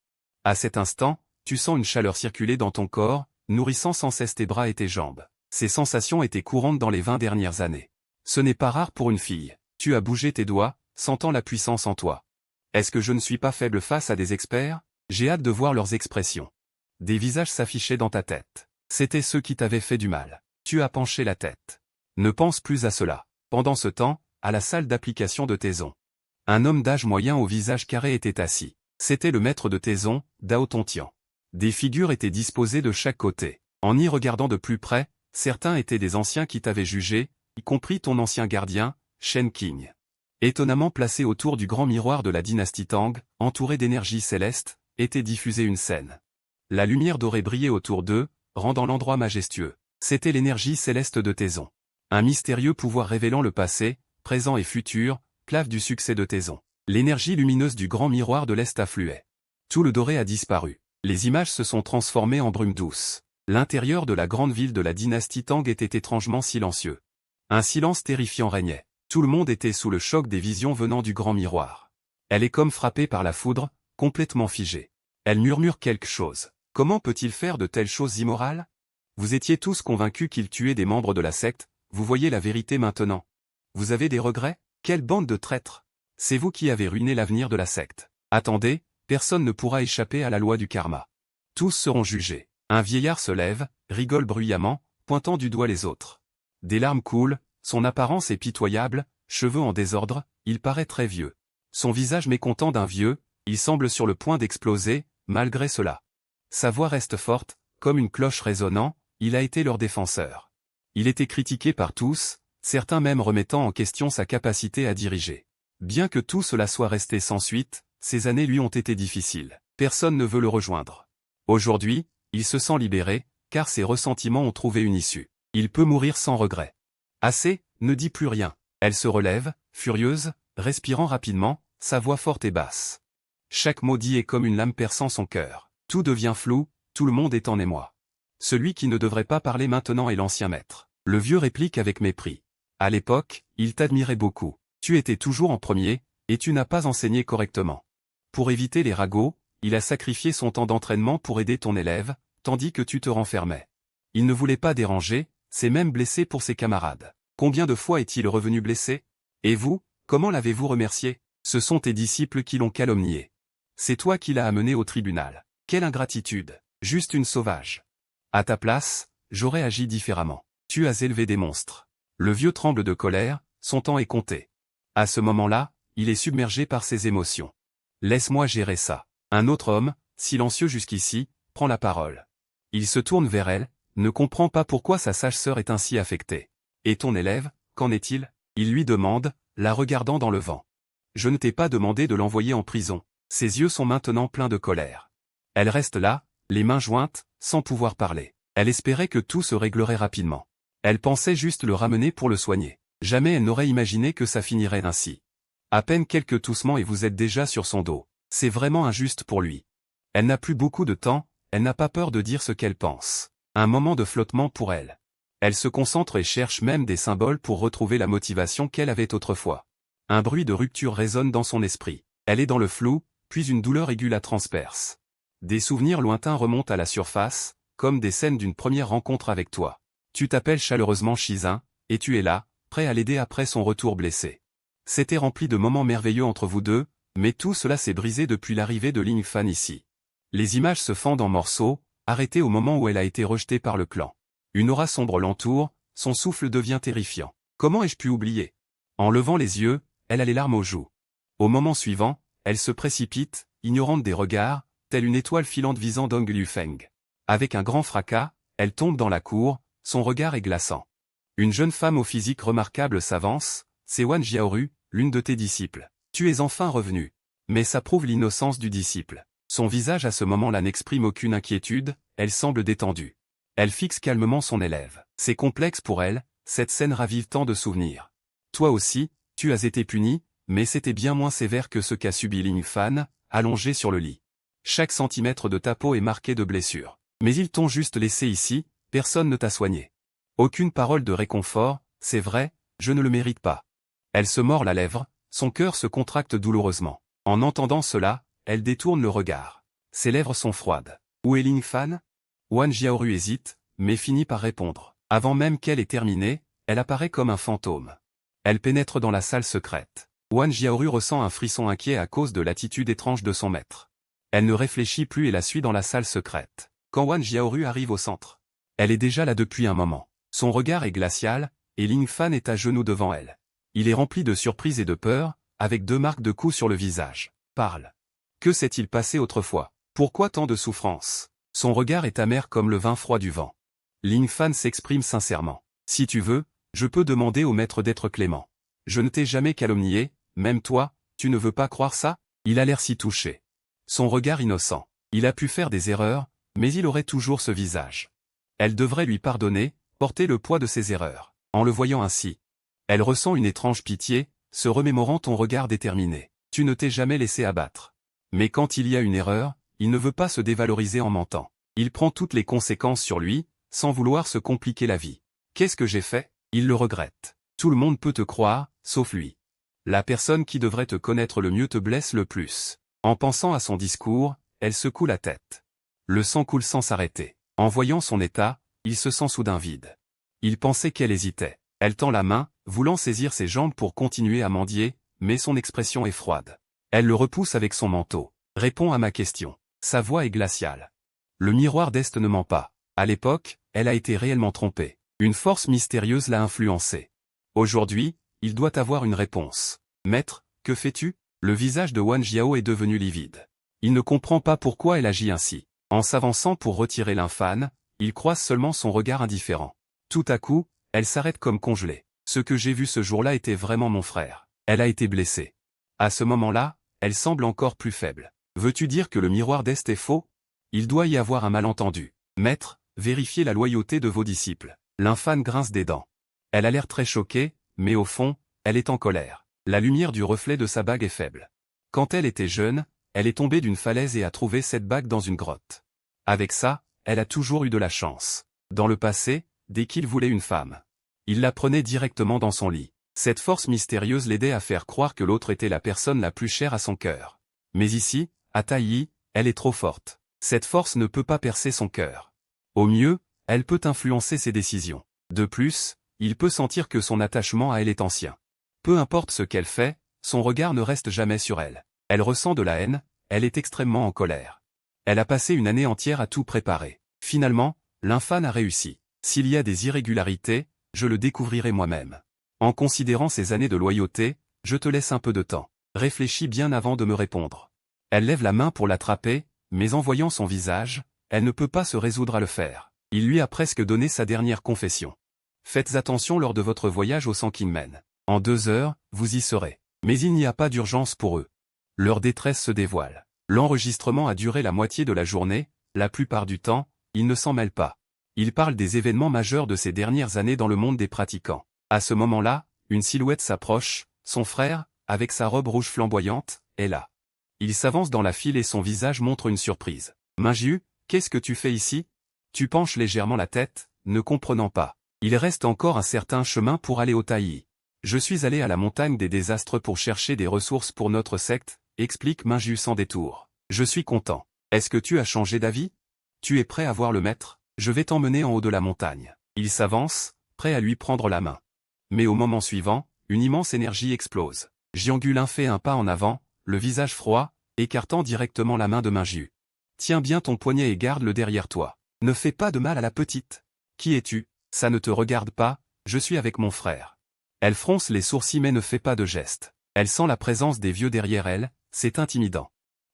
À cet instant, tu sens une chaleur circuler dans ton corps, nourrissant sans cesse tes bras et tes jambes. Ces sensations étaient courantes dans les 20 dernières années. Ce n'est pas rare pour une fille. Tu as bougé tes doigts, sentant la puissance en toi. Est-ce que je ne suis pas faible face à des experts? J'ai hâte de voir leurs expressions. Des visages s'affichaient dans ta tête. C'étaient ceux qui t'avaient fait du mal. tu as penché la tête. Ne pense plus à cela. Pendant ce temps, à la salle d'application de Taizong. Un homme d'âge moyen au visage carré était assis. C'était le maître de Taizong, Dao Tongtian. Des figures étaient disposées de chaque côté. En y regardant de plus près, certains étaient des anciens qui t'avaient jugé, y compris ton ancien gardien, Shen Qing. Étonnamment placé autour du grand miroir de la dynastie Tang, entouré d'énergie céleste, était diffusée une scène. La lumière dorée brillait autour d'eux, rendant l'endroit majestueux. C'était l'énergie céleste de Taizong. Un mystérieux pouvoir révélant le passé, présent et futur, clave du succès de Taizong. L'énergie lumineuse du grand miroir de l'Est affluait. Tout le doré a disparu. Les images se sont transformées en brume douce. L'intérieur de la grande ville de la dynastie Tang était étrangement silencieux. Un silence terrifiant régnait. Tout le monde était sous le choc des visions venant du grand miroir. Elle est comme frappée par la foudre, complètement figée. Elle murmure quelque chose. Comment peut-il faire de telles choses immorales? Vous étiez tous convaincus qu'il tuait des membres de la secte, vous voyez la vérité maintenant. Vous avez des regrets? Quelle bande de traîtres! C'est vous qui avez ruiné l'avenir de la secte. Attendez, personne ne pourra échapper à la loi du karma. Tous seront jugés. Un vieillard se lève, rigole bruyamment, pointant du doigt les autres. Des larmes coulent, son apparence est pitoyable, cheveux en désordre, il paraît très vieux. Son visage mécontent d'un vieux, il semble sur le point d'exploser, malgré cela. Sa voix reste forte, comme une cloche résonnant, il a été leur défenseur. Il était critiqué par tous, certains même remettant en question sa capacité à diriger. Bien que tout cela soit resté sans suite, ces années lui ont été difficiles. Personne ne veut le rejoindre. Aujourd'hui, il se sent libéré, car ses ressentiments ont trouvé une issue. Il peut mourir sans regret. Assez, ne dis plus rien. Elle se relève, furieuse, respirant rapidement, sa voix forte et basse. Chaque mot dit est comme une lame perçant son cœur. Tout devient flou, tout le monde est en émoi. Celui qui ne devrait pas parler maintenant est l'ancien maître. Le vieux réplique avec mépris. À l'époque, il t'admirait beaucoup. Tu étais toujours en premier, et tu n'as pas enseigné correctement. Pour éviter les ragots, il a sacrifié son temps d'entraînement pour aider ton élève, tandis que tu te renfermais. Il ne voulait pas déranger, s'est même blessé pour ses camarades. Combien de fois est-il revenu blessé? Et vous, comment l'avez-vous remercié? Ce sont tes disciples qui l'ont calomnié. C'est toi qui l'as amené au tribunal. Quelle ingratitude! Juste une sauvage. À ta place, j'aurais agi différemment. Tu as élevé des monstres. Le vieux tremble de colère, son temps est compté. À ce moment-là, il est submergé par ses émotions. Laisse-moi gérer ça. Un autre homme, silencieux jusqu'ici, prend la parole. Il se tourne vers elle, ne comprend pas pourquoi sa sage sœur est ainsi affectée. Et ton élève, qu'en est-il? Il lui demande, la regardant dans le vent. Je ne t'ai pas demandé de l'envoyer en prison. Ses yeux sont maintenant pleins de colère. Elle reste là, les mains jointes, sans pouvoir parler. Elle espérait que tout se réglerait rapidement. Elle pensait juste le ramener pour le soigner. Jamais elle n'aurait imaginé que ça finirait ainsi. À peine quelques toussements et vous êtes déjà sur son dos. C'est vraiment injuste pour lui. Elle n'a plus beaucoup de temps, elle n'a pas peur de dire ce qu'elle pense. Un moment de flottement pour elle. Elle se concentre et cherche même des symboles pour retrouver la motivation qu'elle avait autrefois. Un bruit de rupture résonne dans son esprit. Elle est dans le flou, puis une douleur aiguë la transperce. Des souvenirs lointains remontent à la surface, comme des scènes d'une première rencontre avec toi. Tu t'appelles chaleureusement Shizun, et tu es là, prêt à l'aider après son retour blessé. C'était rempli de moments merveilleux entre vous deux, mais tout cela s'est brisé depuis l'arrivée de Ling Fan ici. Les images se fendent en morceaux, arrêtées au moment où elle a été rejetée par le clan. Une aura sombre l'entoure, son souffle devient terrifiant. Comment ai-je pu oublier? En levant les yeux, elle a les larmes aux joues. Au moment suivant, elle se précipite, ignorante des regards, telle une étoile filante visant Dong Liufeng. Avec un grand fracas, elle tombe dans la cour, son regard est glaçant. Une jeune femme au physique remarquable s'avance, c'est Wan Jiaoru, l'une de tes disciples. Tu es enfin revenu. Mais ça prouve l'innocence du disciple. Son visage à ce moment-là n'exprime aucune inquiétude, elle semble détendue. Elle fixe calmement son élève. C'est complexe pour elle, cette scène ravive tant de souvenirs. Toi aussi, tu as été puni, mais c'était bien moins sévère que ce qu'a subi Ling Fan, allongé sur le lit. Chaque centimètre de ta peau est marqué de blessures. Mais ils t'ont juste laissé ici, personne ne t'a soigné. Aucune parole de réconfort, c'est vrai, je ne le mérite pas. Elle se mord la lèvre, son cœur se contracte douloureusement. En entendant cela, elle détourne le regard. Ses lèvres sont froides. Où est Ling Fan? Wan Jiaoru hésite, mais finit par répondre. Avant même qu'elle ait terminé, elle apparaît comme un fantôme. Elle pénètre dans la salle secrète. Wan Jiaoru ressent un frisson inquiet à cause de l'attitude étrange de son maître. Elle ne réfléchit plus et la suit dans la salle secrète. Quand Wan Jiaoru arrive au centre, elle est déjà là depuis un moment. Son regard est glacial, et Ling Fan est à genoux devant elle. Il est rempli de surprise et de peur, avec 2 marques de coups sur le visage. Parle. Que s'est-il passé autrefois? Pourquoi tant de souffrance? Son regard est amer comme le vin froid du vent. Ling Fan s'exprime sincèrement. Si tu veux, je peux demander au maître d'être clément. Je ne t'ai jamais calomnié, même toi, tu ne veux pas croire ça? Il a l'air si touché. Son regard innocent. Il a pu faire des erreurs, mais il aurait toujours ce visage. Elle devrait lui pardonner, porter le poids de ses erreurs. En le voyant ainsi, elle ressent une étrange pitié, se remémorant ton regard déterminé. Tu ne t'es jamais laissé abattre. Mais quand il y a une erreur, il ne veut pas se dévaloriser en mentant. Il prend toutes les conséquences sur lui, sans vouloir se compliquer la vie. Qu'est-ce que j'ai fait? Il le regrette. Tout le monde peut te croire, sauf lui. La personne qui devrait te connaître le mieux te blesse le plus. En pensant à son discours, elle secoue la tête. Le sang coule sans s'arrêter. En voyant son état, il se sent soudain vide. Il pensait qu'elle hésitait. Elle tend la main, voulant saisir ses jambes pour continuer à mendier, mais son expression est froide. Elle le repousse avec son manteau. Réponds à ma question. Sa voix est glaciale. Le miroir d'Est ne ment pas. À l'époque, elle a été réellement trompée. Une force mystérieuse l'a influencée. Aujourd'hui, il doit avoir une réponse. Maître, que fais-tu? Le visage de Wang Jiao est devenu livide. Il ne comprend pas pourquoi elle agit ainsi. En s'avançant pour retirer l'infâne, il croise seulement son regard indifférent. Tout à coup, elle s'arrête comme congelée. Ce que j'ai vu ce jour-là était vraiment mon frère. Elle a été blessée. À ce moment-là, elle semble encore plus faible. Veux-tu dire que le miroir d'Est est faux? Il doit y avoir un malentendu. Maître, vérifiez la loyauté de vos disciples. L'infâne grince des dents. Elle a l'air très choquée, mais au fond, elle est en colère. La lumière du reflet de sa bague est faible. Quand elle était jeune, elle est tombée d'une falaise et a trouvé cette bague dans une grotte. Avec ça, elle a toujours eu de la chance. Dans le passé, dès qu'il voulait une femme, il la prenait directement dans son lit. Cette force mystérieuse l'aidait à faire croire que l'autre était la personne la plus chère à son cœur. Mais ici, à Taïyi, elle est trop forte. Cette force ne peut pas percer son cœur. Au mieux, elle peut influencer ses décisions. De plus, il peut sentir que son attachement à elle est ancien. Peu importe ce qu'elle fait, son regard ne reste jamais sur elle. Elle ressent de la haine, elle est extrêmement en colère. Elle a passé une année entière à tout préparer. Finalement, l'infâne a réussi. S'il y a des irrégularités, je le découvrirai moi-même. En considérant ces années de loyauté, je te laisse un peu de temps. Réfléchis bien avant de me répondre. Elle lève la main pour l'attraper, mais en voyant son visage, elle ne peut pas se résoudre à le faire. Il lui a presque donné sa dernière confession. Faites attention lors de votre voyage au Sang Kingmen. En 2 heures, vous y serez. Mais il n'y a pas d'urgence pour eux. Leur détresse se dévoile. L'enregistrement a duré la moitié de la journée, la plupart du temps, ils ne s'en mêlent pas. Ils parlent des événements majeurs de ces dernières années dans le monde des pratiquants. À ce moment-là, une silhouette s'approche, son frère, avec sa robe rouge flamboyante, est là. Il s'avance dans la file et son visage montre une surprise. Minju, qu'est-ce que tu fais ici? Tu penches légèrement la tête, ne comprenant pas. Il reste encore un certain chemin pour aller au Taïyi. Je suis allé à la montagne des désastres pour chercher des ressources pour notre secte, explique Minju sans détour. Je suis content. Est-ce que tu as changé d'avis? Tu es prêt à voir le maître? Je vais t'emmener en haut de la montagne. Il s'avance, prêt à lui prendre la main. Mais au moment suivant, une immense énergie explose. Jiangulin fait un pas en avant, le visage froid, écartant directement la main de Minju. Tiens bien ton poignet et garde-le derrière toi. Ne fais pas de mal à la petite. Qui es-tu? Ça ne te regarde pas, je suis avec mon frère. Elle fronce les sourcils mais ne fait pas de geste. Elle sent la présence des vieux derrière elle, c'est intimidant.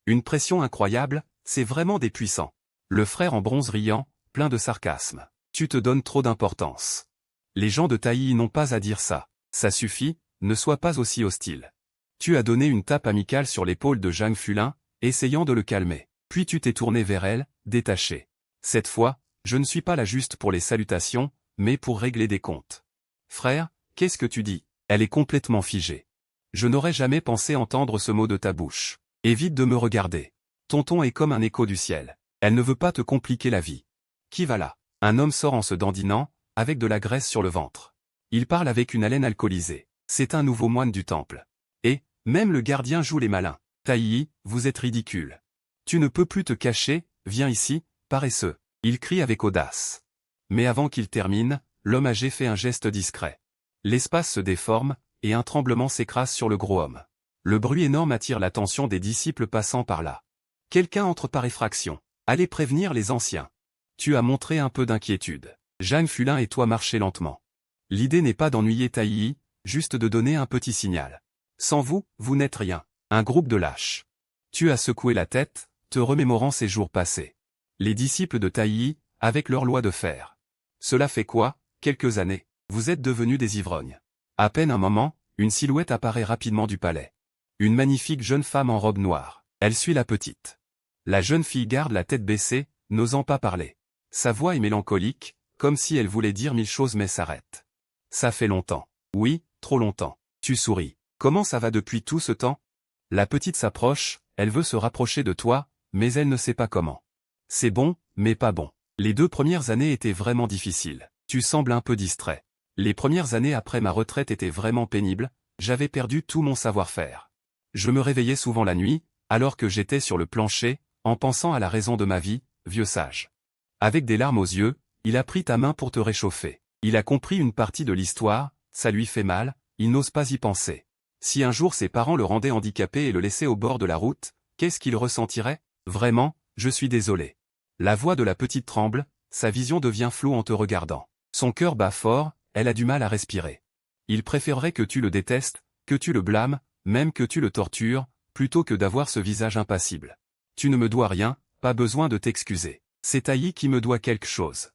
Une pression incroyable, c'est vraiment des puissants. Le frère en bronze riant, plein de sarcasme. Tu te donnes trop d'importance. Les gens de Taïyi n'ont pas à dire ça. Ça suffit, ne sois pas aussi hostile. Tu as donné une tape amicale sur l'épaule de Zhang Fulin, essayant de le calmer. Puis tu t'es tourné vers elle, détaché. Cette fois, je ne suis pas là juste pour les salutations, mais pour régler des comptes. Frère, qu'est-ce que tu dis? Elle est complètement figée. Je n'aurais jamais pensé entendre ce mot de ta bouche. Évite de me regarder. Ton ton est comme un écho du ciel. Elle ne veut pas te compliquer la vie. Qui va là? Un homme sort en se dandinant, avec de la graisse sur le ventre. Il parle avec une haleine alcoolisée. C'est un nouveau moine du temple. Et, même le gardien joue les malins. Taïyi, vous êtes ridicule. Tu ne peux plus te cacher, viens ici, paresseux. Il crie avec audace. Mais avant qu'il termine, l'homme âgé fait un geste discret. L'espace se déforme, et un tremblement s'écrase sur le gros homme. Le bruit énorme attire l'attention des disciples passant par là. Quelqu'un entre par effraction. Allez prévenir les anciens. Tu as montré un peu d'inquiétude. Jeanne Fulin et toi marchez lentement. L'idée n'est pas d'ennuyer Taïi, juste de donner un petit signal. Sans vous, vous n'êtes rien. Un groupe de lâches. Tu as secoué la tête, te remémorant ces jours passés. Les disciples de Taïi, avec leur loi de fer. Cela fait quoi, quelques années, vous êtes devenus des ivrognes. À peine un moment, une silhouette apparaît rapidement du palais. Une magnifique jeune femme en robe noire. Elle suit la petite. La jeune fille garde la tête baissée, n'osant pas parler. Sa voix est mélancolique, comme si elle voulait dire mille choses mais s'arrête. Ça fait longtemps. Oui, trop longtemps. Tu souris. Comment ça va depuis tout ce temps? La petite s'approche, elle veut se rapprocher de toi, mais elle ne sait pas comment. C'est bon, mais pas bon. Les 2 premières années étaient vraiment difficiles. Tu sembles un peu distrait. Les premières années après ma retraite étaient vraiment pénibles, j'avais perdu tout mon savoir-faire. Je me réveillais souvent la nuit, alors que j'étais sur le plancher, en pensant à la raison de ma vie, vieux sage. Avec des larmes aux yeux, il a pris ta main pour te réchauffer. Il a compris une partie de l'histoire, ça lui fait mal, il n'ose pas y penser. Si un jour ses parents le rendaient handicapé et le laissaient au bord de la route, qu'est-ce qu'il ressentirait? Vraiment, je suis désolé. La voix de la petite tremble, sa vision devient floue en te regardant. Son cœur bat fort, elle a du mal à respirer. Il préférerait que tu le détestes, que tu le blâmes, même que tu le tortures, plutôt que d'avoir ce visage impassible. Tu ne me dois rien, pas besoin de t'excuser. C'est Taïi qui me doit quelque chose.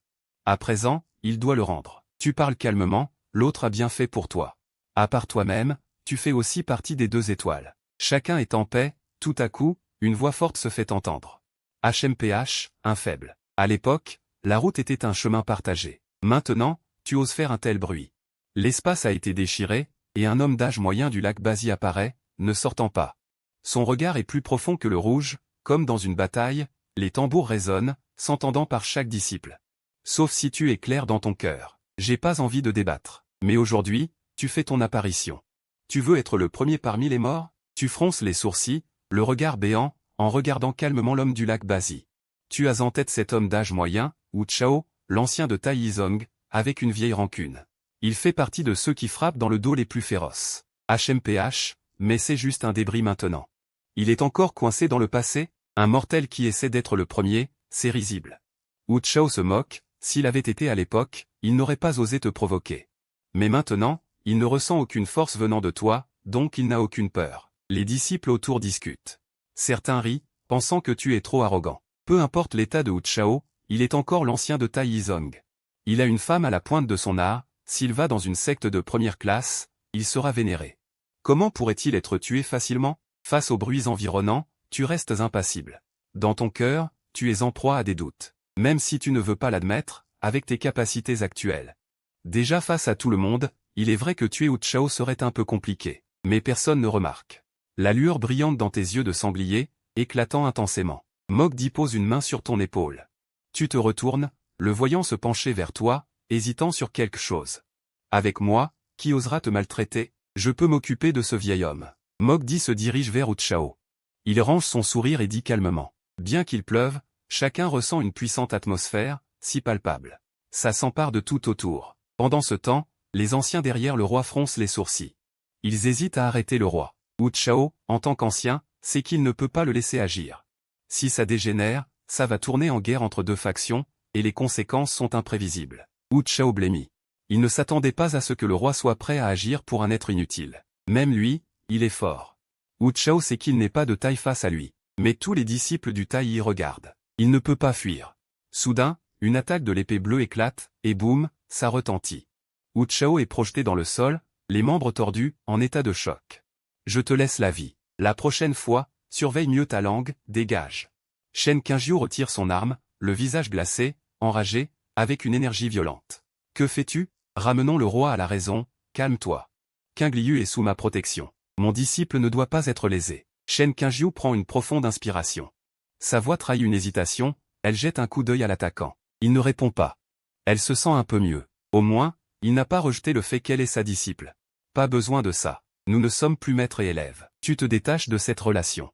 À présent, il doit le rendre. Tu parles calmement, l'autre a bien fait pour toi. À part toi-même, tu fais aussi partie des 2 étoiles. Chacun est en paix, tout à coup, une voix forte se fait entendre. HMPH, un faible. À l'époque, la route était un chemin partagé. Maintenant, tu oses faire un tel bruit. L'espace a été déchiré, et un homme d'âge moyen du lac Basi apparaît, ne sortant pas. Son regard est plus profond que le rouge, comme dans une bataille, les tambours résonnent, s'entendant par chaque disciple. Sauf si tu es clair dans ton cœur. J'ai pas envie de débattre. Mais aujourd'hui, tu fais ton apparition. Tu veux être le premier parmi les morts? Tu fronces les sourcils, le regard béant, en regardant calmement l'homme du lac Basi. Tu as en tête cet homme d'âge moyen, Wu Chao, l'ancien de Taizong, avec une vieille rancune. Il fait partie de ceux qui frappent dans le dos les plus féroces. HMPH, mais c'est juste un débris maintenant. Il est encore coincé dans le passé? Un mortel qui essaie d'être le premier, c'est risible. Wu Chao se moque, s'il avait été à l'époque, il n'aurait pas osé te provoquer. Mais maintenant, il ne ressent aucune force venant de toi, donc il n'a aucune peur. Les disciples autour discutent. Certains rient, pensant que tu es trop arrogant. Peu importe l'état de Wu Chao, il est encore l'ancien de Taizong. Il a une femme à la pointe de son art, s'il va dans une secte de première classe, il sera vénéré. Comment pourrait-il être tué facilement? Face aux bruits environnants, tu restes impassible. Dans ton cœur, tu es en proie à des doutes. Même si tu ne veux pas l'admettre, avec tes capacités actuelles. Déjà face à tout le monde, il est vrai que tuer Wu Chao serait un peu compliqué. Mais personne ne remarque. La lueur brillante dans tes yeux de sanglier, éclatant intensément. Mogdi pose une main sur ton épaule. Tu te retournes, le voyant se pencher vers toi, hésitant sur quelque chose. Avec moi, qui osera te maltraiter? Je peux m'occuper de ce vieil homme. Mogdi se dirige vers Wu Chao. Il range son sourire et dit calmement. Bien qu'il pleuve, chacun ressent une puissante atmosphère, si palpable. Ça s'empare de tout autour. Pendant ce temps, les anciens derrière le roi froncent les sourcils. Ils hésitent à arrêter le roi. Wu Chao, en tant qu'ancien, sait qu'il ne peut pas le laisser agir. Si ça dégénère, ça va tourner en guerre entre 2 factions, et les conséquences sont imprévisibles. Wu Chao blêmit. Il ne s'attendait pas à ce que le roi soit prêt à agir pour un être inutile. Même lui, il est fort. Wu Chao sait qu'il n'est pas de taille face à lui. Mais tous les disciples du taille y regardent. Il ne peut pas fuir. Soudain, une attaque de l'épée bleue éclate, et boum, ça retentit. Wu Chao est projeté dans le sol, les membres tordus, en état de choc. Je te laisse la vie. La prochaine fois, surveille mieux ta langue, dégage. Shen Qingyu retire son arme, le visage glacé, enragé, avec une énergie violente. Que fais-tu? Ramenons le roi à la raison, calme-toi. Qing Liu est sous ma protection. Mon disciple ne doit pas être lésé. Shen Qingyu prend une profonde inspiration. Sa voix trahit une hésitation, elle jette un coup d'œil à l'attaquant. Il ne répond pas. Elle se sent un peu mieux. Au moins, il n'a pas rejeté le fait qu'elle est sa disciple. Pas besoin de ça. Nous ne sommes plus maître et élève. Tu te détaches de cette relation.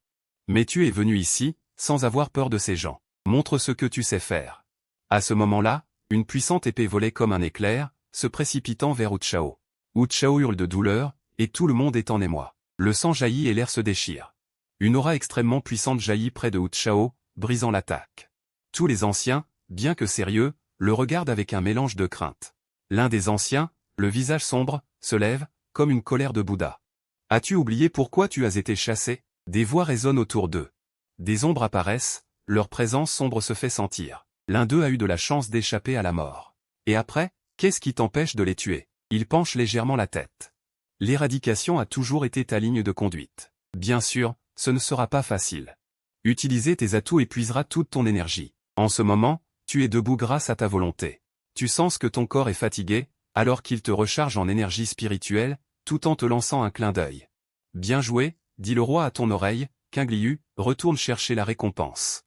Mais tu es venu ici, sans avoir peur de ces gens. Montre ce que tu sais faire. À ce moment-là, une puissante épée volait comme un éclair, se précipitant vers Wu Chao. Wu Chao hurle de douleur, et tout le monde est en émoi. Le sang jaillit et l'air se déchire. Une aura extrêmement puissante jaillit près de Wu Chao, brisant l'attaque. Tous les anciens, bien que sérieux, le regarde avec un mélange de crainte. L'un des anciens, le visage sombre, se lève, comme une colère de Bouddha. As-tu oublié pourquoi tu as été chassé? Des voix résonnent autour d'eux. Des ombres apparaissent, leur présence sombre se fait sentir. L'un d'eux a eu de la chance d'échapper à la mort. Et après, qu'est-ce qui t'empêche de les tuer? Il penche légèrement la tête. L'éradication a toujours été ta ligne de conduite. Bien sûr, ce ne sera pas facile. Utiliser tes atouts épuisera toute ton énergie. En ce moment, tu es debout grâce à ta volonté. Tu sens que ton corps est fatigué, alors qu'il te recharge en énergie spirituelle, tout en te lançant un clin d'œil. Bien joué, dit le roi à ton oreille, Qingliu, retourne chercher la récompense.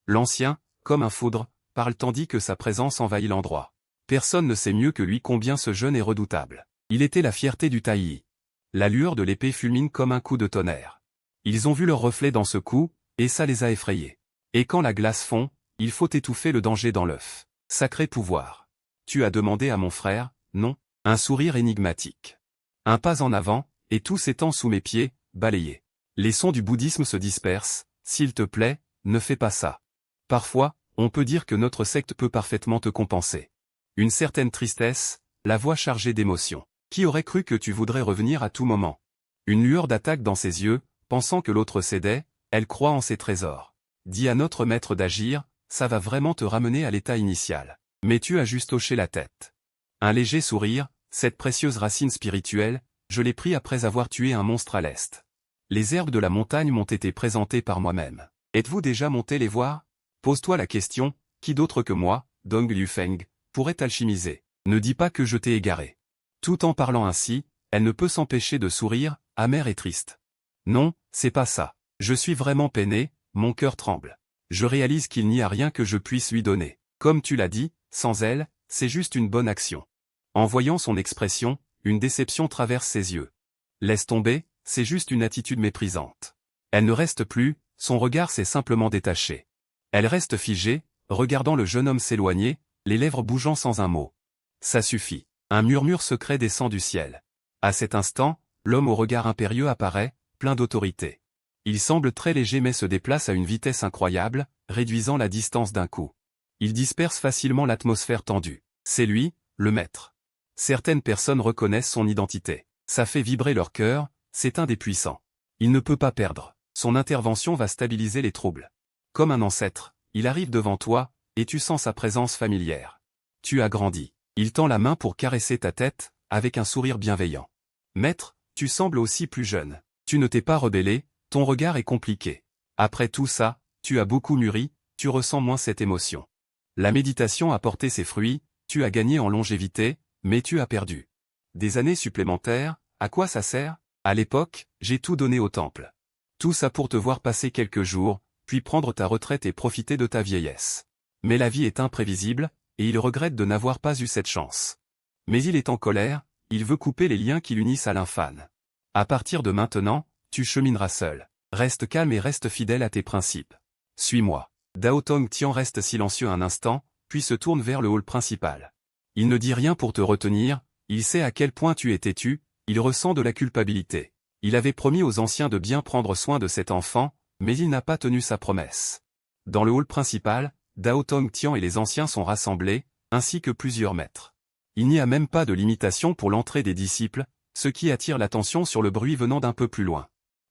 L'ancien, comme un foudre, parle tandis que sa présence envahit l'endroit. Personne ne sait mieux que lui combien ce jeune est redoutable. Il était la fierté du taillis. La lueur de l'épée fulmine comme un coup de tonnerre. Ils ont vu leur reflet dans ce coup, et ça les a effrayés. Et quand la glace fond, il faut étouffer le danger dans l'œuf. Sacré pouvoir. Tu as demandé à mon frère, non? Un sourire énigmatique. Un pas en avant, et tout s'étend sous mes pieds, balayé. Les sons du bouddhisme se dispersent, s'il te plaît, ne fais pas ça. Parfois, on peut dire que notre secte peut parfaitement te compenser. Une certaine tristesse, la voix chargée d'émotion. Qui aurait cru que tu voudrais revenir à tout moment? Une lueur d'attaque dans ses yeux, pensant que l'autre cédait, elle croit en ses trésors. Dis à notre maître d'agir, ça va vraiment te ramener à l'état initial. Mais tu as juste hoché la tête. Un léger sourire, cette précieuse racine spirituelle, je l'ai pris après avoir tué un monstre à l'est. Les herbes de la montagne m'ont été présentées par moi-même. Êtes-vous déjà monté les voir? Pose-toi la question, qui d'autre que moi, Dong Liufeng, pourrait alchimiser? Ne dis pas que je t'ai égaré. Tout en parlant ainsi, elle ne peut s'empêcher de sourire, amère et triste. Non, c'est pas ça. Je suis vraiment peiné, mon cœur tremble. Je réalise qu'il n'y a rien que je puisse lui donner. Comme tu l'as dit, sans elle, c'est juste une bonne action. En voyant son expression, une déception traverse ses yeux. Laisse tomber, c'est juste une attitude méprisante. Elle ne reste plus, son regard s'est simplement détaché. Elle reste figée, regardant le jeune homme s'éloigner, les lèvres bougeant sans un mot. Ça suffit. Un murmure secret descend du ciel. À cet instant, l'homme au regard impérieux apparaît, plein d'autorité. Il semble très léger mais se déplace à une vitesse incroyable, réduisant la distance d'un coup. Il disperse facilement l'atmosphère tendue. C'est lui, le maître. Certaines personnes reconnaissent son identité. Ça fait vibrer leur cœur, c'est un des puissants. Il ne peut pas perdre. Son intervention va stabiliser les troubles. Comme un ancêtre, il arrive devant toi, et tu sens sa présence familière. Tu as grandi. Il tend la main pour caresser ta tête, avec un sourire bienveillant. Maître, tu sembles aussi plus jeune. Tu ne t'es pas rebellé, ton regard est compliqué. Après tout ça, tu as beaucoup mûri, tu ressens moins cette émotion. La méditation a porté ses fruits, tu as gagné en longévité, mais tu as perdu. Des années supplémentaires, à quoi ça sert? À l'époque, j'ai tout donné au temple. Tout ça pour te voir passer quelques jours, puis prendre ta retraite et profiter de ta vieillesse. Mais la vie est imprévisible, et il regrette de n'avoir pas eu cette chance. Mais il est en colère, il veut couper les liens qui l'unissent à l'infâne. À partir de maintenant, tu chemineras seul. Reste calme et reste fidèle à tes principes. Suis-moi. Dao Tong Tian reste silencieux un instant, puis se tourne vers le hall principal. Il ne dit rien pour te retenir, il sait à quel point tu es têtu, il ressent de la culpabilité. Il avait promis aux anciens de bien prendre soin de cet enfant, mais il n'a pas tenu sa promesse. Dans le hall principal, Dao Tong Tian et les anciens sont rassemblés, ainsi que plusieurs maîtres. Il n'y a même pas de limitation pour l'entrée des disciples, ce qui attire l'attention sur le bruit venant d'un peu plus loin.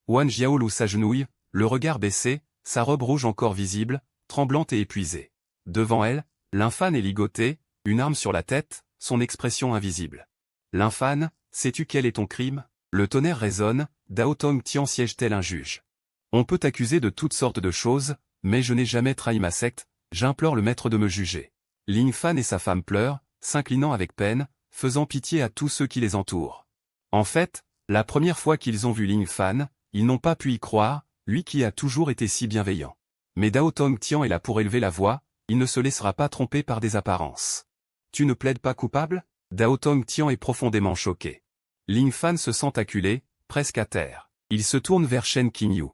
Wan Jiaolu s'agenouille, le regard baissé, sa robe rouge encore visible, tremblante et épuisée. Devant elle, l'infâne est ligoté, une arme sur la tête, son expression invisible. L'infâne, sais-tu quel est ton crime? Le tonnerre résonne, Dao Tong Tian siège tel un juge. On peut t'accuser de toutes sortes de choses, mais je n'ai jamais trahi ma secte, j'implore le maître de me juger. Ling Fan et sa femme pleurent, s'inclinant avec peine, faisant pitié à tous ceux qui les entourent. En fait, la première fois qu'ils ont vu Ling Fan, ils n'ont pas pu y croire, lui qui a toujours été si bienveillant. Mais Dao Tong Tian est là pour élever la voix, il ne se laissera pas tromper par des apparences. Tu ne plaides pas coupable? Dao Tong Tian est profondément choqué. Ling Fan se sent acculé, presque à terre. Il se tourne vers Shen Qingyu.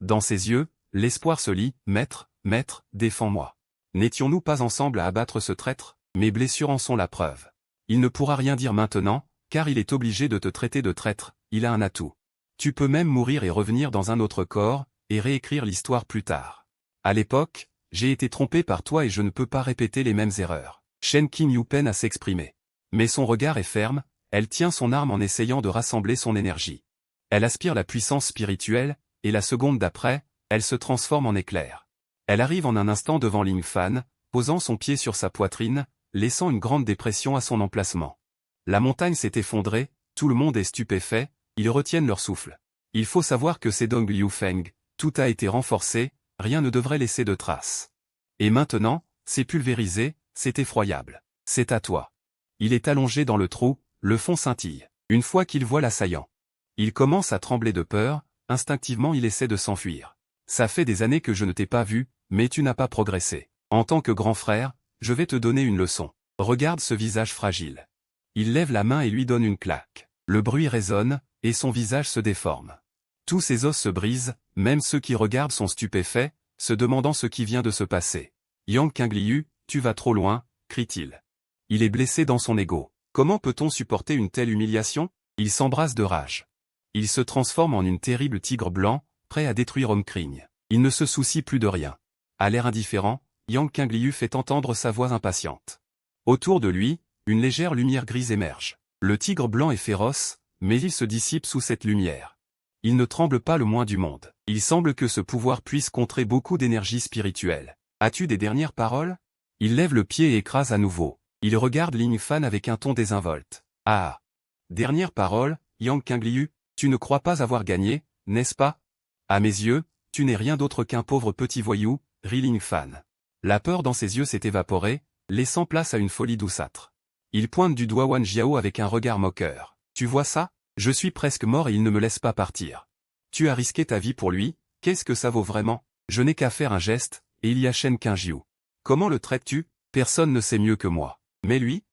Dans ses yeux, l'espoir se lit, « Maître, maître, défends-moi. N'étions-nous pas ensemble à abattre ce traître? Mes blessures en sont la preuve. Il ne pourra rien dire maintenant, car il est obligé de te traiter de traître, il a un atout. Tu peux même mourir et revenir dans un autre corps, et réécrire l'histoire plus tard. À l'époque, j'ai été trompé par toi et je ne peux pas répéter les mêmes erreurs. » Shen Qingyu peine à s'exprimer. Mais son regard est ferme, elle tient son arme en essayant de rassembler son énergie. Elle aspire la puissance spirituelle, et la seconde d'après, elle se transforme en éclair. Elle arrive en un instant devant Ling Fan, posant son pied sur sa poitrine, laissant une grande dépression à son emplacement. La montagne s'est effondrée, tout le monde est stupéfait, ils retiennent leur souffle. Il faut savoir que c'est Dong Liu Feng, tout a été renforcé, rien ne devrait laisser de traces. Et maintenant, c'est pulvérisé, c'est effroyable. C'est à toi. Il est allongé dans le trou, le fond scintille. Une fois qu'il voit l'assaillant, il commence à trembler de peur, instinctivement il essaie de s'enfuir. Ça fait des années que je ne t'ai pas vu, mais tu n'as pas progressé. En tant que grand frère, je vais te donner une leçon. Regarde ce visage fragile. Il lève la main et lui donne une claque. Le bruit résonne, et son visage se déforme. Tous ses os se brisent, même ceux qui regardent sont stupéfaits, se demandant ce qui vient de se passer. Yang Qingliu, tu vas trop loin, crie-t-il. Il est blessé dans son ego. Comment peut-on supporter une telle humiliation? Il s'embrase de rage. Il se transforme en une terrible tigre blanc, prêt à détruire Omkring. Il ne se soucie plus de rien. À l'air indifférent, Yang Qingliu fait entendre sa voix impatiente. Autour de lui, une légère lumière grise émerge. Le tigre blanc est féroce, mais il se dissipe sous cette lumière. Il ne tremble pas le moins du monde. Il semble que ce pouvoir puisse contrer beaucoup d'énergie spirituelle. As-tu des dernières paroles? Il lève le pied et écrase à nouveau. Il regarde Ling Fan avec un ton désinvolte. Ah! Dernière parole, Yang Qingliu, tu ne crois pas avoir gagné, n'est-ce pas? À mes yeux, tu n'es rien d'autre qu'un pauvre petit voyou, rit Ling Fan. La peur dans ses yeux s'est évaporée, laissant place à une folie douceâtre. Il pointe du doigt Wan Jiao avec un regard moqueur. Tu vois ça? Je suis presque mort et il ne me laisse pas partir. Tu as risqué ta vie pour lui, qu'est-ce que ça vaut vraiment? Je n'ai qu'à faire un geste, et il y a Shen Qingyu. Comment le traites-tu? Personne ne sait mieux que moi. Mais lui?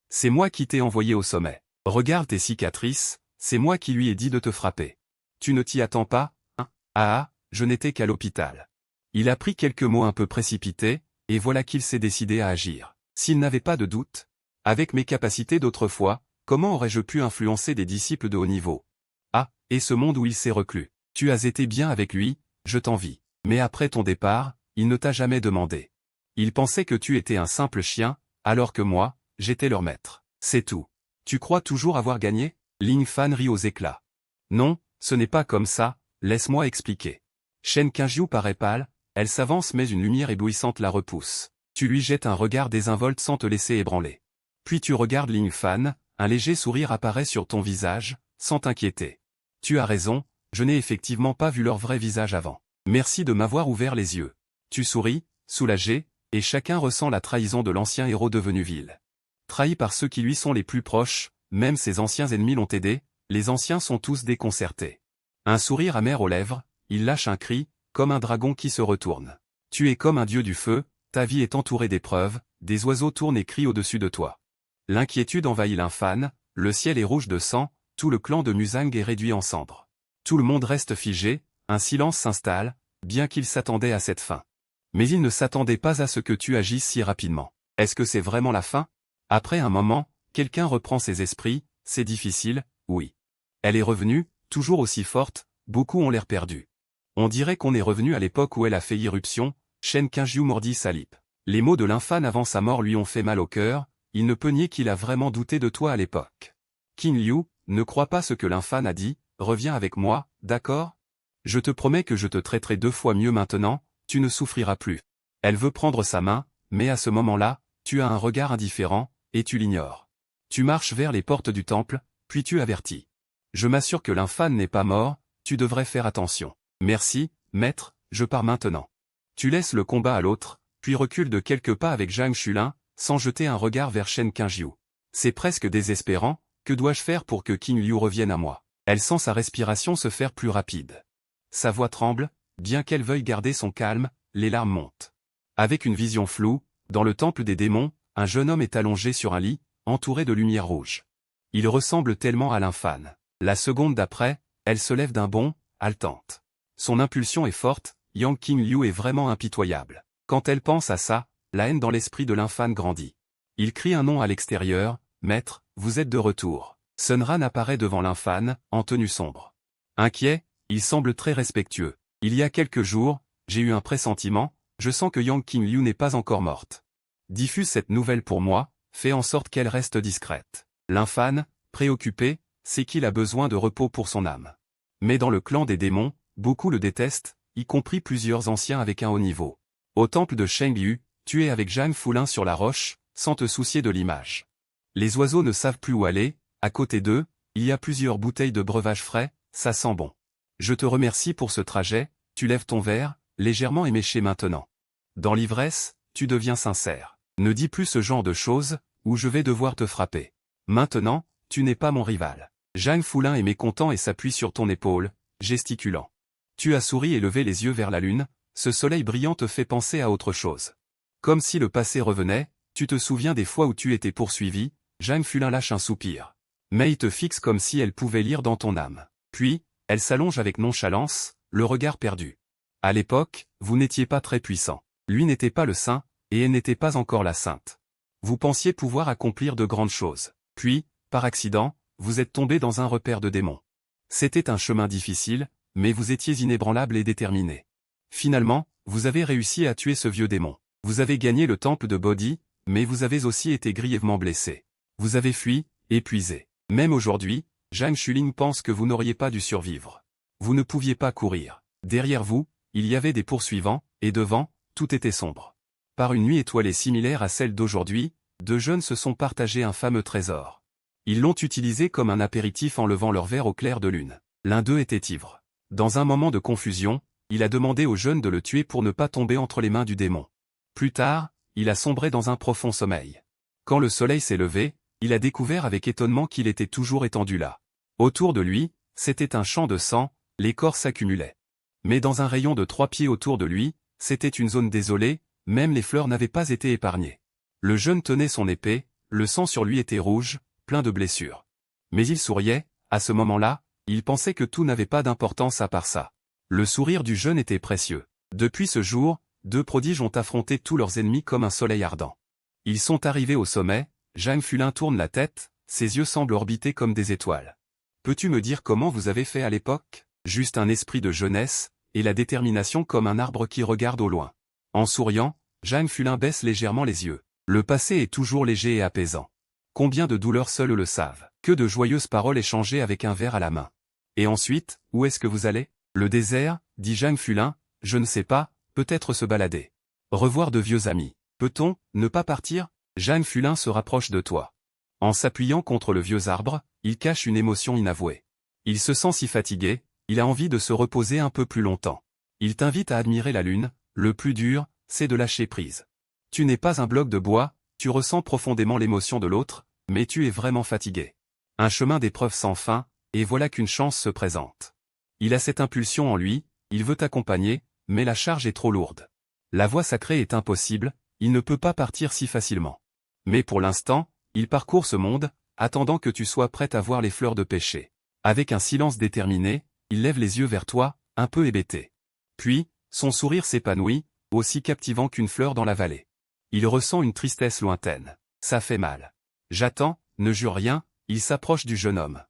C'est moi qui t'ai envoyé au sommet. Regarde tes cicatrices, c'est moi qui lui ai dit de te frapper. Tu ne t'y attends pas, hein? Ah, je n'étais qu'à l'hôpital. Il a pris quelques mots un peu précipités, et voilà qu'il s'est décidé à agir. S'il n'avait pas de doute, avec mes capacités d'autrefois, comment aurais-je pu influencer des disciples de haut niveau? Ah, et ce monde où il s'est reclus. Tu as été bien avec lui, je t'envie. Mais après ton départ, il ne t'a jamais demandé. Il pensait que tu étais un simple chien, alors que moi, j'étais leur maître. C'est tout. Tu crois toujours avoir gagné? Ling Fan rit aux éclats. Non, ce n'est pas comme ça, laisse-moi expliquer. Shen Qingyu paraît pâle, elle s'avance mais une lumière éblouissante la repousse. Tu lui jettes un regard désinvolte sans te laisser ébranler. Puis tu regardes Ling Fan, un léger sourire apparaît sur ton visage, sans t'inquiéter. Tu as raison, je n'ai effectivement pas vu leur vrai visage avant. Merci de m'avoir ouvert les yeux. Tu souris, soulagé, et chacun ressent la trahison de l'ancien héros devenu vil. Trahi par ceux qui lui sont les plus proches, même ses anciens ennemis l'ont aidé, les anciens sont tous déconcertés. Un sourire amer aux lèvres, il lâche un cri, comme un dragon qui se retourne. Tu es comme un dieu du feu, ta vie est entourée d'épreuves, des oiseaux tournent et crient au-dessus de toi. L'inquiétude envahit Ling Fan, le ciel est rouge de sang, tout le clan de Muzang est réduit en cendres. Tout le monde reste figé, un silence s'installe, bien qu'il s'attendait à cette fin. Mais il ne s'attendait pas à ce que tu agisses si rapidement. Est-ce que c'est vraiment la fin? Après un moment, quelqu'un reprend ses esprits, c'est difficile, oui. Elle est revenue, toujours aussi forte, beaucoup ont l'air perdus. On dirait qu'on est revenu à l'époque où elle a fait irruption, Shen Qingyu mordit sa lippe. Les mots de Ling Fan avant sa mort lui ont fait mal au cœur, il ne peut nier qu'il a vraiment douté de toi à l'époque. Qingliu, ne crois pas ce que Ling Fan a dit, reviens avec moi, d'accord? Je te promets que je te traiterai 2 fois mieux maintenant, tu ne souffriras plus. Elle veut prendre sa main, mais à ce moment-là, tu as un regard indifférent, et tu l'ignores. Tu marches vers les portes du temple, puis tu avertis. Je m'assure que Ling Fan n'est pas mort, tu devrais faire attention. Merci, maître, je pars maintenant. Tu laisses le combat à l'autre, puis recules de quelques pas avec Zhang Xulin, sans jeter un regard vers Shen Qingyu. C'est presque désespérant, que dois-je faire pour que Qingliu revienne à moi? Elle sent sa respiration se faire plus rapide. Sa voix tremble, bien qu'elle veuille garder son calme, les larmes montent. Avec une vision floue, dans le temple des démons, un jeune homme est allongé sur un lit, entouré de lumière rouge. Il ressemble tellement à Ling Fan. La seconde d'après, elle se lève d'un bond, haletante. Son impulsion est forte, Yang Qingliu est vraiment impitoyable. Quand elle pense à ça, la haine dans l'esprit de Ling Fan grandit. Il crie un nom à l'extérieur, « Maître, vous êtes de retour ». Sun Ran apparaît devant Ling Fan, en tenue sombre. Inquiet, il semble très respectueux. Il y a quelques jours, j'ai eu un pressentiment, je sens que Yang Qingliu n'est pas encore morte. Diffuse cette nouvelle pour moi, fais en sorte qu'elle reste discrète. L'infâne, préoccupé, sait qu'il a besoin de repos pour son âme. Mais dans le clan des démons, beaucoup le détestent, y compris plusieurs anciens avec un haut niveau. Au temple de Shengyu, tu es avec Zhang Foulin sur la roche, sans te soucier de l'image. Les oiseaux ne savent plus où aller, à côté d'eux, il y a plusieurs bouteilles de breuvage frais, ça sent bon. Je te remercie pour ce trajet, tu lèves ton verre, légèrement éméché maintenant. Dans l'ivresse, tu deviens sincère. Ne dis plus ce genre de choses, ou je vais devoir te frapper. Maintenant, tu n'es pas mon rival. Zhang Foulin est mécontent et s'appuie sur ton épaule, gesticulant. Tu as souri et levé les yeux vers la lune, ce soleil brillant te fait penser à autre chose. Comme si le passé revenait, tu te souviens des fois où tu étais poursuivi, Zhang Foulin lâche un soupir. Mei te fixe comme si elle pouvait lire dans ton âme. Puis, elle s'allonge avec nonchalance, le regard perdu. À l'époque, vous n'étiez pas très puissant. Lui n'était pas le saint, et elle n'était pas encore la sainte. Vous pensiez pouvoir accomplir de grandes choses. Puis, par accident, vous êtes tombé dans un repère de démons. C'était un chemin difficile, mais vous étiez inébranlable et déterminé. Finalement, vous avez réussi à tuer ce vieux démon. Vous avez gagné le temple de Bodhi, mais vous avez aussi été grièvement blessé. Vous avez fui, épuisé. Même aujourd'hui, Zhang Xuling pense que vous n'auriez pas dû survivre. Vous ne pouviez pas courir. Derrière vous, il y avait des poursuivants, et devant, tout était sombre. Par une nuit étoilée similaire à celle d'aujourd'hui, deux jeunes se sont partagés un fameux trésor. Ils l'ont utilisé comme un apéritif en levant leur verre au clair de lune. L'un d'eux était ivre. Dans un moment de confusion, il a demandé aux jeunes de le tuer pour ne pas tomber entre les mains du démon. Plus tard, il a sombré dans un profond sommeil. Quand le soleil s'est levé, il a découvert avec étonnement qu'il était toujours étendu là. Autour de lui, c'était un champ de sang, les corps s'accumulaient. Mais dans un rayon de 3 pieds autour de lui, c'était une zone désolée, même les fleurs n'avaient pas été épargnées. Le jeune tenait son épée, le sang sur lui était rouge, plein de blessures. Mais il souriait, à ce moment-là, il pensait que tout n'avait pas d'importance à part ça. Le sourire du jeune était précieux. Depuis ce jour, deux prodiges ont affronté tous leurs ennemis comme un soleil ardent. Ils sont arrivés au sommet, Zhang Foulin tourne la tête, ses yeux semblent orbiter comme des étoiles. Peux-tu me dire comment vous avez fait à l'époque? Juste un esprit de jeunesse, et la détermination comme un arbre qui regarde au loin. En souriant, Zhang Foulin baisse légèrement les yeux. Le passé est toujours léger et apaisant. Combien de douleurs seuls le savent. Que de joyeuses paroles échangées avec un verre à la main. Et ensuite, où est-ce que vous allez? Le désert, dit Zhang Foulin, je ne sais pas, peut-être se balader. Revoir de vieux amis. Peut-on ne pas partir? Zhang Foulin se rapproche de toi. En s'appuyant contre le vieux arbre, il cache une émotion inavouée. Il se sent si fatigué, il a envie de se reposer un peu plus longtemps. Il t'invite à admirer la lune, le plus dur, c'est de lâcher prise. Tu n'es pas un bloc de bois, tu ressens profondément l'émotion de l'autre, mais tu es vraiment fatigué. Un chemin d'épreuves sans fin, et voilà qu'une chance se présente. Il a cette impulsion en lui, il veut t'accompagner, mais la charge est trop lourde. La voie sacrée est impossible, il ne peut pas partir si facilement. Mais pour l'instant, il parcourt ce monde, attendant que tu sois prête à voir les fleurs de péché. Avec un silence déterminé, il lève les yeux vers toi, un peu hébété. Puis, son sourire s'épanouit, aussi captivant qu'une fleur dans la vallée. Il ressent une tristesse lointaine. Ça fait mal. J'attends, ne jure rien, il s'approche du jeune homme.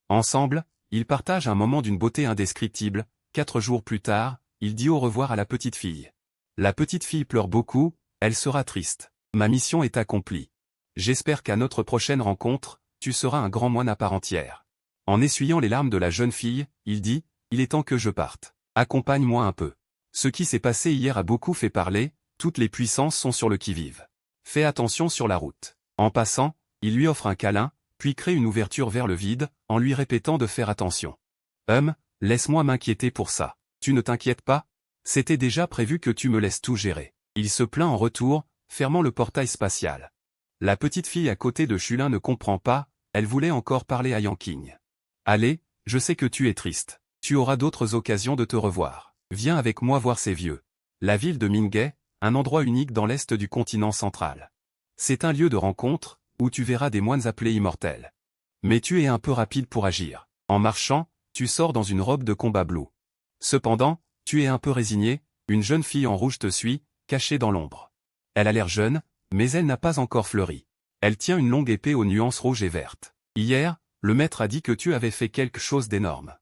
Ensemble, ils partagent un moment d'une beauté indescriptible. 4 jours plus tard, il dit au revoir à la petite fille. La petite fille pleure beaucoup, elle sera triste. Ma mission est accomplie. J'espère qu'à notre prochaine rencontre, tu seras un grand moine à part entière. En essuyant les larmes de la jeune fille, il dit, il est temps que je parte. Accompagne-moi un peu. Ce qui s'est passé hier a beaucoup fait parler, toutes les puissances sont sur le qui-vive. Fais attention sur la route. En passant, il lui offre un câlin, puis crée une ouverture vers le vide, en lui répétant de faire attention. Laisse-moi m'inquiéter pour ça. Tu ne t'inquiètes pas? C'était déjà prévu que tu me laisses tout gérer. Il se plaint en retour, fermant le portail spatial. La petite fille à côté de Shulin ne comprend pas, elle voulait encore parler à Yanqing. Allez, je sais que tu es triste. Tu auras d'autres occasions de te revoir. Viens avec moi voir ces vieux. La ville de Mingay, un endroit unique dans l'est du continent central. C'est un lieu de rencontre, où tu verras des moines appelés immortels. Mais tu es un peu rapide pour agir. En marchant, tu sors dans une robe de combat bleue. Cependant, tu es un peu résigné, une jeune fille en rouge te suit, cachée dans l'ombre. Elle a l'air jeune, mais elle n'a pas encore fleuri. Elle tient une longue épée aux nuances rouges et vertes. Hier, le maître a dit que tu avais fait quelque chose d'énorme.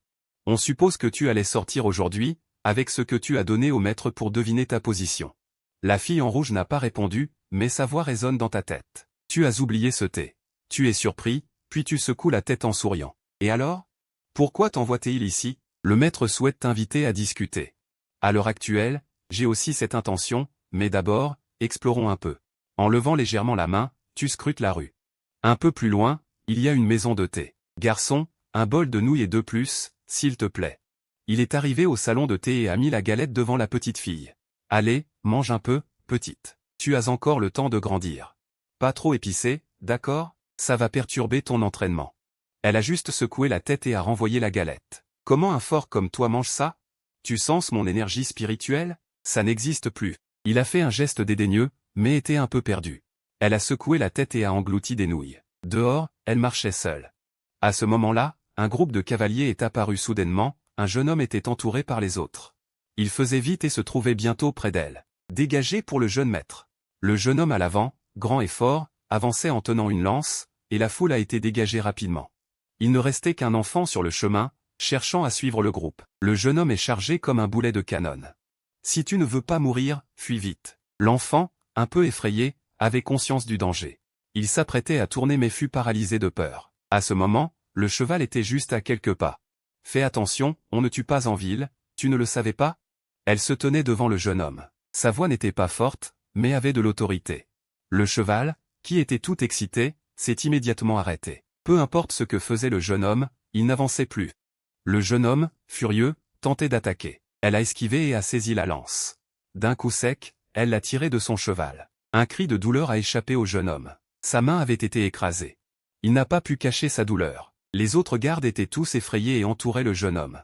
On suppose que tu allais sortir aujourd'hui, avec ce que tu as donné au maître pour deviner ta position. La fille en rouge n'a pas répondu, mais sa voix résonne dans ta tête. Tu as oublié ce thé. Tu es surpris, puis tu secoues la tête en souriant. Et alors? Pourquoi t'envoie-t-il ici? Le maître souhaite t'inviter à discuter. À l'heure actuelle, j'ai aussi cette intention, mais d'abord, explorons un peu. En levant légèrement la main, tu scrutes la rue. Un peu plus loin, il y a une maison de thé. Garçon, un bol de nouilles et de plus, s'il te plaît. Il est arrivé au salon de thé et a mis la galette devant la petite fille. Allez, mange un peu, petite. Tu as encore le temps de grandir. Pas trop épicé, d'accord? Ça va perturber ton entraînement. Elle a juste secoué la tête et a renvoyé la galette. Comment un fort comme toi mange ça? Tu sens mon énergie spirituelle? Ça n'existe plus. Il a fait un geste dédaigneux, mais était un peu perdu. Elle a secoué la tête et a englouti des nouilles. Dehors, elle marchait seule. À ce moment-là, un groupe de cavaliers est apparu soudainement, un jeune homme était entouré par les autres. Il faisait vite et se trouvait bientôt près d'elle. Dégagé pour le jeune maître. Le jeune homme à l'avant, grand et fort, avançait en tenant une lance, et la foule a été dégagée rapidement. Il ne restait qu'un enfant sur le chemin, cherchant à suivre le groupe. Le jeune homme est chargé comme un boulet de canon. Si tu ne veux pas mourir, fuis vite. L'enfant, un peu effrayé, avait conscience du danger. Il s'apprêtait à tourner mais fut paralysé de peur. À ce moment, le cheval était juste à quelques pas. Fais attention, on ne tue pas en ville, tu ne le savais pas? Elle se tenait devant le jeune homme. Sa voix n'était pas forte, mais avait de l'autorité. Le cheval, qui était tout excité, s'est immédiatement arrêté. Peu importe ce que faisait le jeune homme, il n'avançait plus. Le jeune homme, furieux, tentait d'attaquer. Elle a esquivé et a saisi la lance. D'un coup sec, elle l'a tiré de son cheval. Un cri de douleur a échappé au jeune homme. Sa main avait été écrasée. Il n'a pas pu cacher sa douleur. Les autres gardes étaient tous effrayés et entouraient le jeune homme.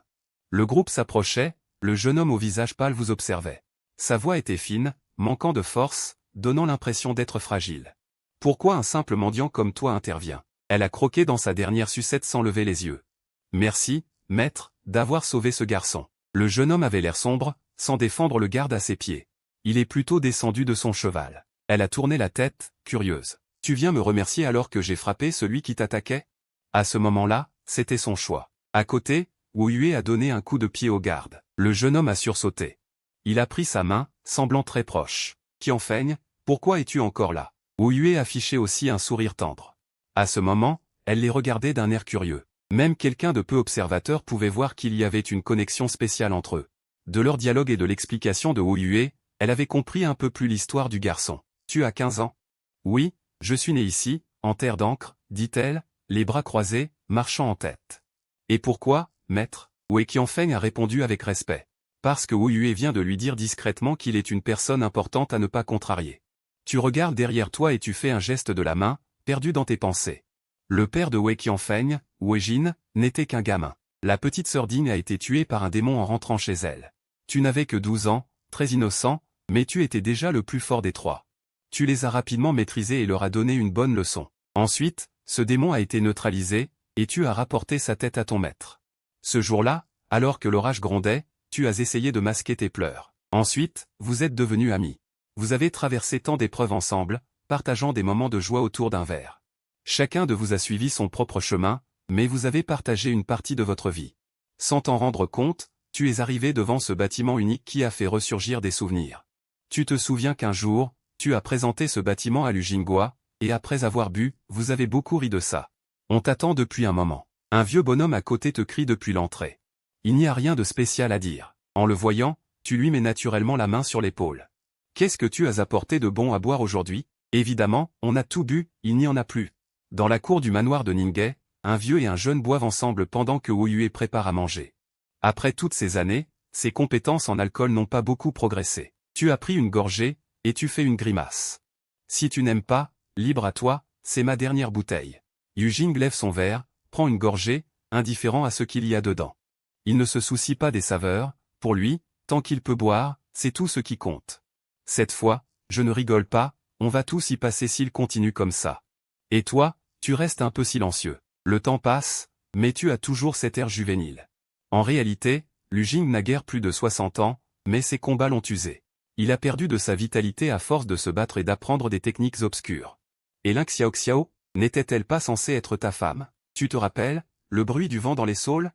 Le groupe s'approchait, le jeune homme au visage pâle vous observait. Sa voix était fine, manquant de force, donnant l'impression d'être fragile. Pourquoi un simple mendiant comme toi intervient? Elle a croqué dans sa dernière sucette sans lever les yeux. Merci, maître, d'avoir sauvé ce garçon. Le jeune homme avait l'air sombre, sans défendre le garde à ses pieds. Il est plutôt descendu de son cheval. Elle a tourné la tête, curieuse. Tu viens me remercier alors que j'ai frappé celui qui t'attaquait? À ce moment-là, c'était son choix. À côté, Wu Yue a donné un coup de pied au garde. Le jeune homme a sursauté. Il a pris sa main, semblant très proche. Qianfeng, pourquoi es-tu encore là? Wu Yue affichait aussi un sourire tendre. À ce moment, elle les regardait d'un air curieux. Même quelqu'un de peu observateur pouvait voir qu'il y avait une connexion spéciale entre eux. De leur dialogue et de l'explication de Wu Yue, elle avait compris un peu plus l'histoire du garçon. Tu as 15 ans? Oui, je suis né ici, en terre d'encre, dit-elle, les bras croisés, marchant en tête. Et pourquoi, maître? Wei Qianfeng a répondu avec respect. Parce que Wu Yue vient de lui dire discrètement qu'il est une personne importante à ne pas contrarier. Tu regardes derrière toi et tu fais un geste de la main, perdu dans tes pensées. Le père de Wei Qianfeng, Wei Jin, n'était qu'un gamin. La petite sœur Ding a été tuée par un démon en rentrant chez elle. Tu n'avais que 12 ans, très innocent, mais tu étais déjà le plus fort des trois. Tu les as rapidement maîtrisés et leur as donné une bonne leçon. Ensuite, ce démon a été neutralisé, et tu as rapporté sa tête à ton maître. Ce jour-là, alors que l'orage grondait, tu as essayé de masquer tes pleurs. Ensuite, vous êtes devenus amis. Vous avez traversé tant d'épreuves ensemble, partageant des moments de joie autour d'un verre. Chacun de vous a suivi son propre chemin, mais vous avez partagé une partie de votre vie. Sans t'en rendre compte, tu es arrivé devant ce bâtiment unique qui a fait ressurgir des souvenirs. Tu te souviens qu'un jour, tu as présenté ce bâtiment à Lu Jingguo, et après avoir bu, vous avez beaucoup ri de ça. On t'attend depuis un moment. Un vieux bonhomme à côté te crie depuis l'entrée. Il n'y a rien de spécial à dire. En le voyant, tu lui mets naturellement la main sur l'épaule. Qu'est-ce que tu as apporté de bon à boire aujourd'hui? Évidemment, on a tout bu, il n'y en a plus. Dans la cour du manoir de Ningay, un vieux et un jeune boivent ensemble pendant que Wu Yue prépare à manger. Après toutes ces années, ses compétences en alcool n'ont pas beaucoup progressé. Tu as pris une gorgée, et tu fais une grimace. Si tu n'aimes pas, libre à toi, c'est ma dernière bouteille. Yu Jing lève son verre, prend une gorgée, indifférent à ce qu'il y a dedans. Il ne se soucie pas des saveurs, pour lui, tant qu'il peut boire, c'est tout ce qui compte. Cette fois, je ne rigole pas, on va tous y passer s'il continue comme ça. Et toi, tu restes un peu silencieux. Le temps passe, mais tu as toujours cet air juvénile. En réalité, Lu Jing n'a guère plus de 60 ans, mais ses combats l'ont usé. Il a perdu de sa vitalité à force de se battre et d'apprendre des techniques obscures. Et Ling Xiaoxiao, n'était-elle pas censée être ta femme? Tu te rappelles, le bruit du vent dans les saules?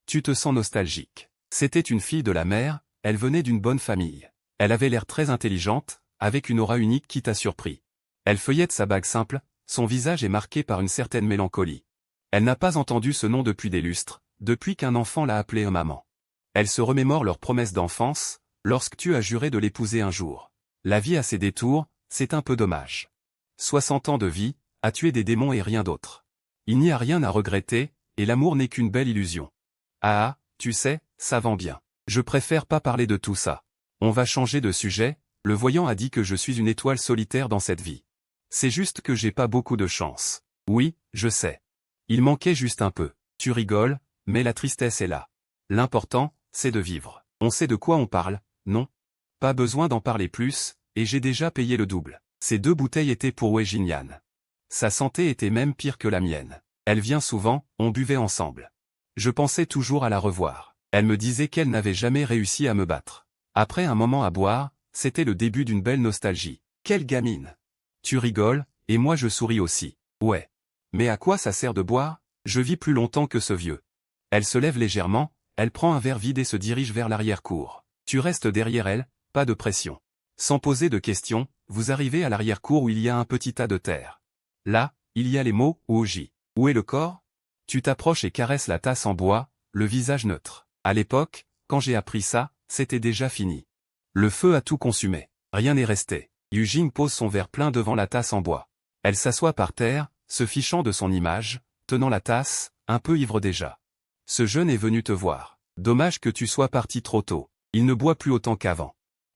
Tu te sens nostalgique. C'était une fille de la mer, elle venait d'une bonne famille. Elle avait l'air très intelligente, avec une aura unique qui t'a surpris. Elle feuillette sa bague simple, son visage est marqué par une certaine mélancolie. Elle n'a pas entendu ce nom depuis des lustres, depuis qu'un enfant l'a appelée maman. Elle se remémore leur promesse d'enfance, lorsque tu as juré de l'épouser un jour. La vie a ses détours, c'est un peu dommage. 60 ans de vie, à tuer des démons et rien d'autre. Il n'y a rien à regretter, et l'amour n'est qu'une belle illusion. Ah, tu sais, ça vend bien. Je préfère pas parler de tout ça. On va changer de sujet, le voyant a dit que je suis une étoile solitaire dans cette vie. C'est juste que j'ai pas beaucoup de chance. Oui, je sais. Il manquait juste un peu. Tu rigoles, mais la tristesse est là. L'important, c'est de vivre. On sait de quoi on parle, non? Pas besoin d'en parler plus, et j'ai déjà payé le double. Ces 2 bouteilles étaient pour Wei Jingyan. Sa santé était même pire que la mienne. Elle vient souvent, on buvait ensemble. Je pensais toujours à la revoir. Elle me disait qu'elle n'avait jamais réussi à me battre. Après un moment à boire, c'était le début d'une belle nostalgie. Quelle gamine! Tu rigoles, et moi je souris aussi. Ouais. Mais à quoi ça sert de boire? Je vis plus longtemps que ce vieux. Elle se lève légèrement, elle prend un verre vide et se dirige vers l'arrière-cour. Tu restes derrière elle, pas de pression. Sans poser de questions, vous arrivez à l'arrière-cour où il y a un petit tas de terre. Là, il y a les mots Ouoji. Où est le corps? Tu t'approches et caresses la tasse en bois, le visage neutre. À l'époque, quand j'ai appris ça, c'était déjà fini. Le feu a tout consumé. Rien n'est resté. Yujing pose son verre plein devant la tasse en bois. Elle s'assoit par terre, se fichant de son image, tenant la tasse, un peu ivre déjà. Ce jeune est venu te voir. Dommage que tu sois parti trop tôt. Il ne boit plus autant qu'avant.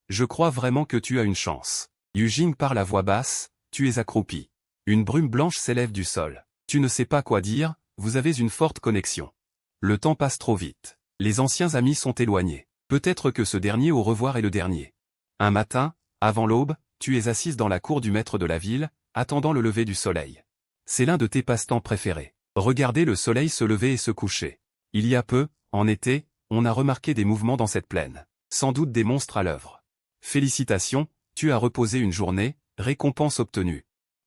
Je crois vraiment que tu as une chance. Yujing parle à voix basse, tu es accroupi. Une brume blanche s'élève du sol. Tu ne sais pas quoi dire, vous avez une forte connexion. Le temps passe trop vite. Les anciens amis sont éloignés. Peut-être que ce dernier au revoir est le dernier. Un matin, avant l'aube, tu es assise dans la cour du maître de la ville, attendant le lever du soleil. C'est l'un de tes passe-temps préférés. Regarder le soleil se lever et se coucher. Il y a peu, en été, on a remarqué des mouvements dans cette plaine. Sans doute des monstres à l'œuvre. Félicitations, tu as reposé une journée, récompense obtenue.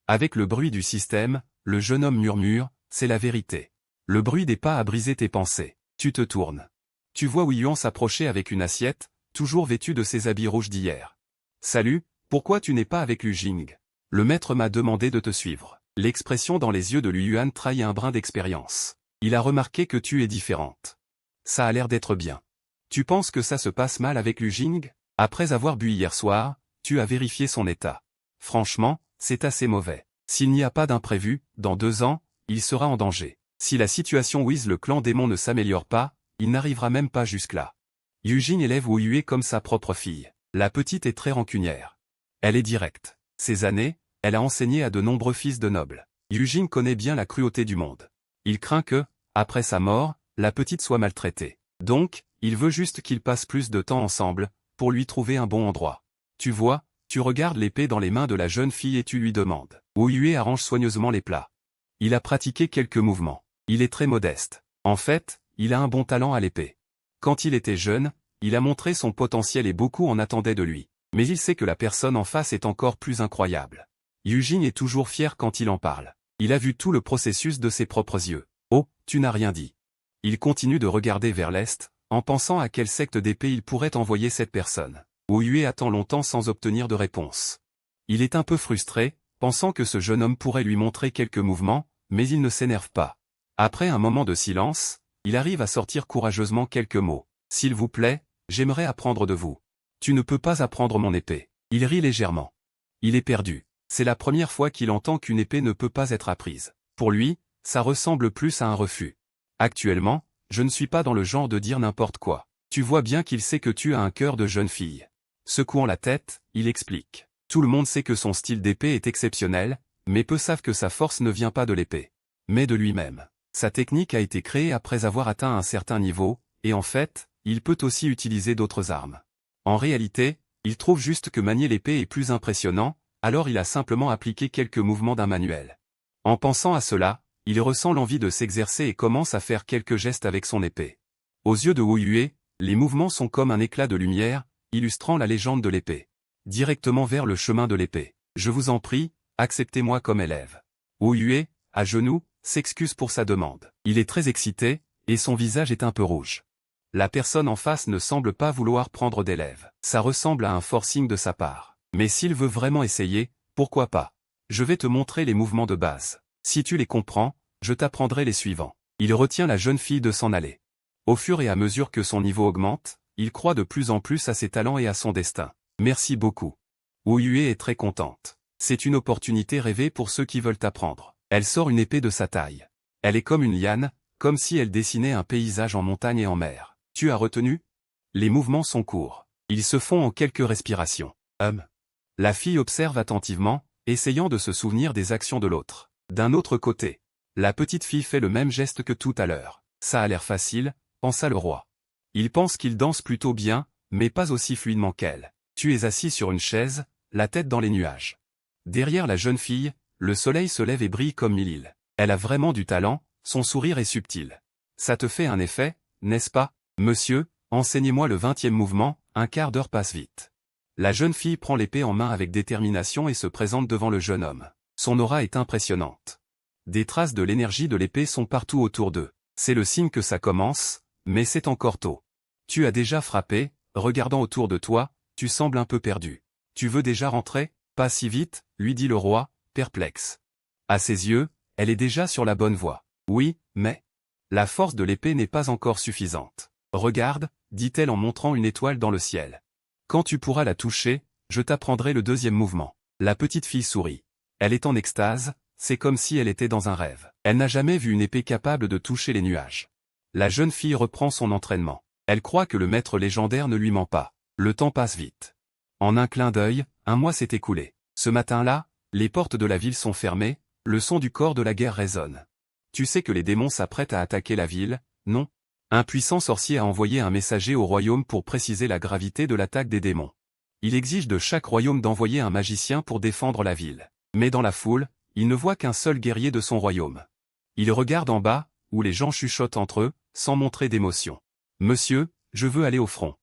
Avec le bruit du système, le jeune homme murmure, c'est la vérité. Le bruit des pas a brisé tes pensées. Tu te tournes. Tu vois Wei Yuan s'approcher avec une assiette, toujours vêtue de ses habits rouges d'hier. Salut, pourquoi tu n'es pas avec Lu Jing? Le maître m'a demandé de te suivre. L'expression dans les yeux de Lu Yuan trahit un brin d'expérience. Il a remarqué que tu es différente. Ça a l'air d'être bien. Tu penses que ça se passe mal avec Lu Jing? Après avoir bu hier soir, tu as vérifié son état. Franchement, c'est assez mauvais. S'il n'y a pas d'imprévu, dans 2 ans, il sera en danger. Si la situation with le clan démon ne s'améliore pas, il n'arrivera même pas jusque-là. Yujin élève Wu Yue comme sa propre fille. La petite est très rancunière. Elle est directe. Ces années, elle a enseigné à de nombreux fils de nobles. Yujin connaît bien la cruauté du monde. Il craint que, après sa mort, la petite soit maltraitée. Donc, il veut juste qu'ils passent plus de temps ensemble, pour lui trouver un bon endroit. Tu vois, tu regardes l'épée dans les mains de la jeune fille et tu lui demandes. Wu Yue arrange soigneusement les plats. Il a pratiqué quelques mouvements. Il est très modeste. En fait, il a un bon talent à l'épée. Quand il était jeune, il a montré son potentiel et beaucoup en attendaient de lui. Mais il sait que la personne en face est encore plus incroyable. Yujin est toujours fier quand il en parle. Il a vu tout le processus de ses propres yeux. Oh, tu n'as rien dit. Il continue de regarder vers l'est, en pensant à quelle secte d'épée il pourrait envoyer cette personne. Wu Yue attend longtemps sans obtenir de réponse. Il est un peu frustré, pensant que ce jeune homme pourrait lui montrer quelques mouvements, mais il ne s'énerve pas. Après un moment de silence, il arrive à sortir courageusement quelques mots. S'il vous plaît, j'aimerais apprendre de vous. Tu ne peux pas apprendre mon épée. Il rit légèrement. Il est perdu. C'est la première fois qu'il entend qu'une épée ne peut pas être apprise. Pour lui, ça ressemble plus à un refus. Actuellement, je ne suis pas dans le genre de dire n'importe quoi. Tu vois bien qu'il sait que tu as un cœur de jeune fille. Secouant la tête, il explique. Tout le monde sait que son style d'épée est exceptionnel, mais peu savent que sa force ne vient pas de l'épée, mais de lui-même. Sa technique a été créée après avoir atteint un certain niveau, et en fait, il peut aussi utiliser d'autres armes. En réalité, il trouve juste que manier l'épée est plus impressionnant, alors il a simplement appliqué quelques mouvements d'un manuel. En pensant à cela, il ressent l'envie de s'exercer et commence à faire quelques gestes avec son épée. Aux yeux de Wu Yue, les mouvements sont comme un éclat de lumière, illustrant la légende de l'épée. Directement vers le chemin de l'épée. Je vous en prie, acceptez-moi comme élève. Wu Yue, à genoux, s'excuse pour sa demande. Il est très excité, et son visage est un peu rouge. La personne en face ne semble pas vouloir prendre d'élève. Ça ressemble à un forcing de sa part. Mais s'il veut vraiment essayer, pourquoi pas? Je vais te montrer les mouvements de base. Si tu les comprends, je t'apprendrai les suivants. Il retient la jeune fille de s'en aller. Au fur et à mesure que son niveau augmente, il croit de plus en plus à ses talents et à son destin. Merci beaucoup. Wu Yue est très contente. C'est une opportunité rêvée pour ceux qui veulent apprendre. Elle sort une épée de sa taille. Elle est comme une liane, comme si elle dessinait un paysage en montagne et en mer. Tu as retenu? Les mouvements sont courts. Ils se font en quelques respirations. La fille observe attentivement, essayant de se souvenir des actions de l'autre. D'un autre côté, la petite fille fait le même geste que tout à l'heure. Ça a l'air facile, pensa le roi. Il pense qu'il danse plutôt bien, mais pas aussi fluidement qu'elle. Tu es assis sur une chaise, la tête dans les nuages. Derrière la jeune fille, le soleil se lève et brille comme mille îles. Elle a vraiment du talent, son sourire est subtil. Ça te fait un effet, n'est-ce pas? Monsieur, enseignez-moi le 20e mouvement, un quart d'heure passe vite. La jeune fille prend l'épée en main avec détermination et se présente devant le jeune homme. Son aura est impressionnante. Des traces de l'énergie de l'épée sont partout autour d'eux. C'est le signe que ça commence, mais c'est encore tôt. Tu as déjà frappé, regardant autour de toi, tu sembles un peu perdu. Tu veux déjà rentrer? Pas si vite, lui dit le roi, perplexe. À ses yeux, elle est déjà sur la bonne voie. Oui, mais la force de l'épée n'est pas encore suffisante. Regarde, dit-elle en montrant une étoile dans le ciel. Quand tu pourras la toucher, je t'apprendrai le 2e mouvement. La petite fille sourit. Elle est en extase, c'est comme si elle était dans un rêve. Elle n'a jamais vu une épée capable de toucher les nuages. La jeune fille reprend son entraînement. Elle croit que le maître légendaire ne lui ment pas. Le temps passe vite. En un clin d'œil, un mois s'est écoulé. Ce matin-là, les portes de la ville sont fermées, le son du corps de la guerre résonne. Tu sais que les démons s'apprêtent à attaquer la ville, non? Un puissant sorcier a envoyé un messager au royaume pour préciser la gravité de l'attaque des démons. Il exige de chaque royaume d'envoyer un magicien pour défendre la ville. Mais dans la foule, il ne voit qu'un seul guerrier de son royaume. Il regarde en bas, où les gens chuchotent entre eux, sans montrer d'émotion. « Monsieur, je veux aller au front. »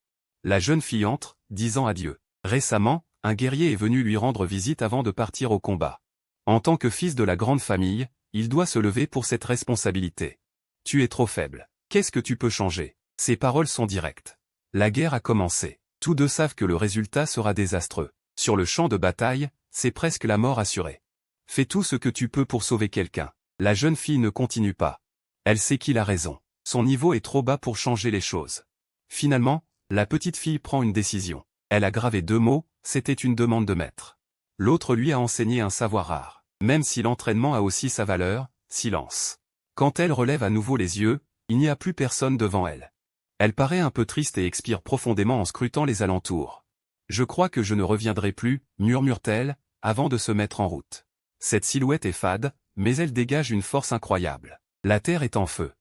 La jeune fille entre, disant adieu. Récemment, un guerrier est venu lui rendre visite avant de partir au combat. En tant que fils de la grande famille, il doit se lever pour cette responsabilité. Tu es trop faible. Qu'est-ce que tu peux changer? Ses paroles sont directes. La guerre a commencé. Tous deux savent que le résultat sera désastreux. Sur le champ de bataille, c'est presque la mort assurée. Fais tout ce que tu peux pour sauver quelqu'un. La jeune fille ne continue pas. Elle sait qu'il a raison. Son niveau est trop bas pour changer les choses. Finalement, la petite fille prend une décision. Elle a gravé 2 mots, c'était une demande de maître. L'autre lui a enseigné un savoir rare. Même si l'entraînement a aussi sa valeur, silence. Quand elle relève à nouveau les yeux, il n'y a plus personne devant elle. Elle paraît un peu triste et expire profondément en scrutant les alentours. « Je crois que je ne reviendrai plus », murmure-t-elle, avant de se mettre en route. Cette silhouette est fade, mais elle dégage une force incroyable. La terre est en feu.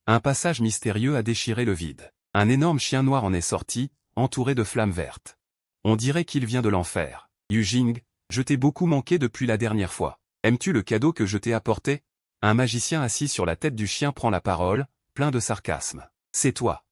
Un passage mystérieux a déchiré le vide. Un énorme chien noir en est sorti, entouré de flammes vertes. On dirait qu'il vient de l'enfer. « Yu Jing, je t'ai beaucoup manqué depuis la dernière fois. Aimes-tu le cadeau que je t'ai apporté ?» Un magicien assis sur la tête du chien prend la parole, plein de sarcasme. « C'est toi. »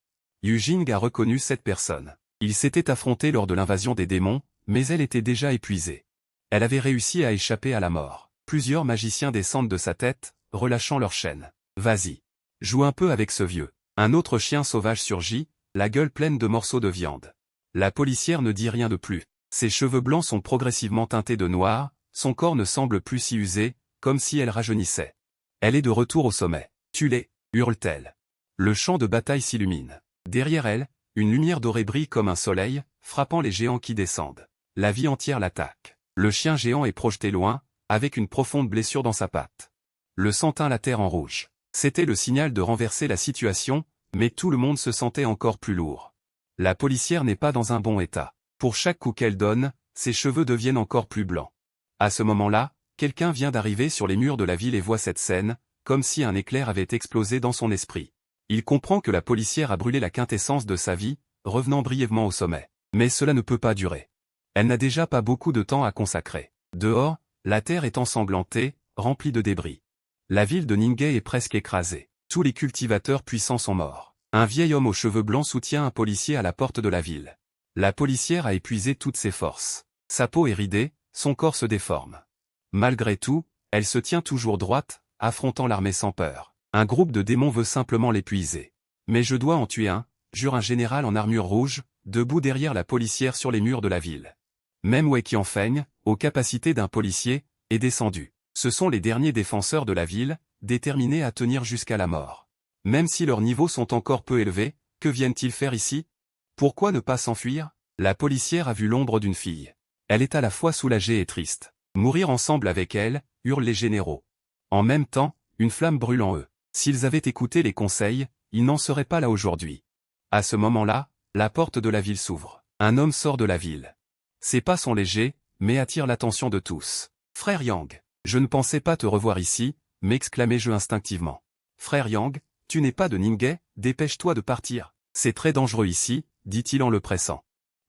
Yu Jing a reconnu cette personne. Ils s'étaient affrontés lors de l'invasion des démons, mais elle était déjà épuisée. Elle avait réussi à échapper à la mort. Plusieurs magiciens descendent de sa tête, relâchant leur chaîne. « Vas-y. Joue un peu avec ce vieux. » Un autre chien sauvage surgit, la gueule pleine de morceaux de viande. La policière ne dit rien de plus. Ses cheveux blancs sont progressivement teintés de noir, son corps ne semble plus si usé, comme si elle rajeunissait. Elle est de retour au sommet. « Tue-les » hurle-t-elle. Le champ de bataille s'illumine. Derrière elle, une lumière dorée brille comme un soleil, frappant les géants qui descendent. La vie entière l'attaque. Le chien géant est projeté loin, avec une profonde blessure dans sa patte. Le sang teint la terre en rouge. C'était le signal de renverser la situation, mais tout le monde se sentait encore plus lourd. La policière n'est pas dans un bon état. Pour chaque coup qu'elle donne, ses cheveux deviennent encore plus blancs. À ce moment-là, quelqu'un vient d'arriver sur les murs de la ville et voit cette scène, comme si un éclair avait explosé dans son esprit. Il comprend que la policière a brûlé la quintessence de sa vie, revenant brièvement au sommet. Mais cela ne peut pas durer. Elle n'a déjà pas beaucoup de temps à consacrer. Dehors, la terre est ensanglantée, remplie de débris. La ville de Ningay est presque écrasée. Tous les cultivateurs puissants sont morts. Un vieil homme aux cheveux blancs soutient un policier à la porte de la ville. La policière a épuisé toutes ses forces. Sa peau est ridée, son corps se déforme. Malgré tout, elle se tient toujours droite, affrontant l'armée sans peur. Un groupe de démons veut simplement l'épuiser. Mais je dois en tuer un, jure un général en armure rouge, debout derrière la policière sur les murs de la ville. Même Wei Qianfeng, aux capacités d'un policier, est descendu. Ce sont les derniers défenseurs de la ville, déterminés à tenir jusqu'à la mort. Même si leurs niveaux sont encore peu élevés, que viennent-ils faire ici? Pourquoi ne pas s'enfuir? La policière a vu l'ombre d'une fille. Elle est à la fois soulagée et triste. Mourir ensemble avec elle, hurlent les généraux. En même temps, une flamme brûle en eux. S'ils avaient écouté les conseils, ils n'en seraient pas là aujourd'hui. À ce moment-là, la porte de la ville s'ouvre. Un homme sort de la ville. Ses pas sont légers, mais attirent l'attention de tous. « Frère Yang, je ne pensais pas te revoir ici », m'exclamai-je instinctivement. « Frère Yang, tu n'es pas de Ningay, dépêche-toi de partir. C'est très dangereux ici, dit-il en le pressant.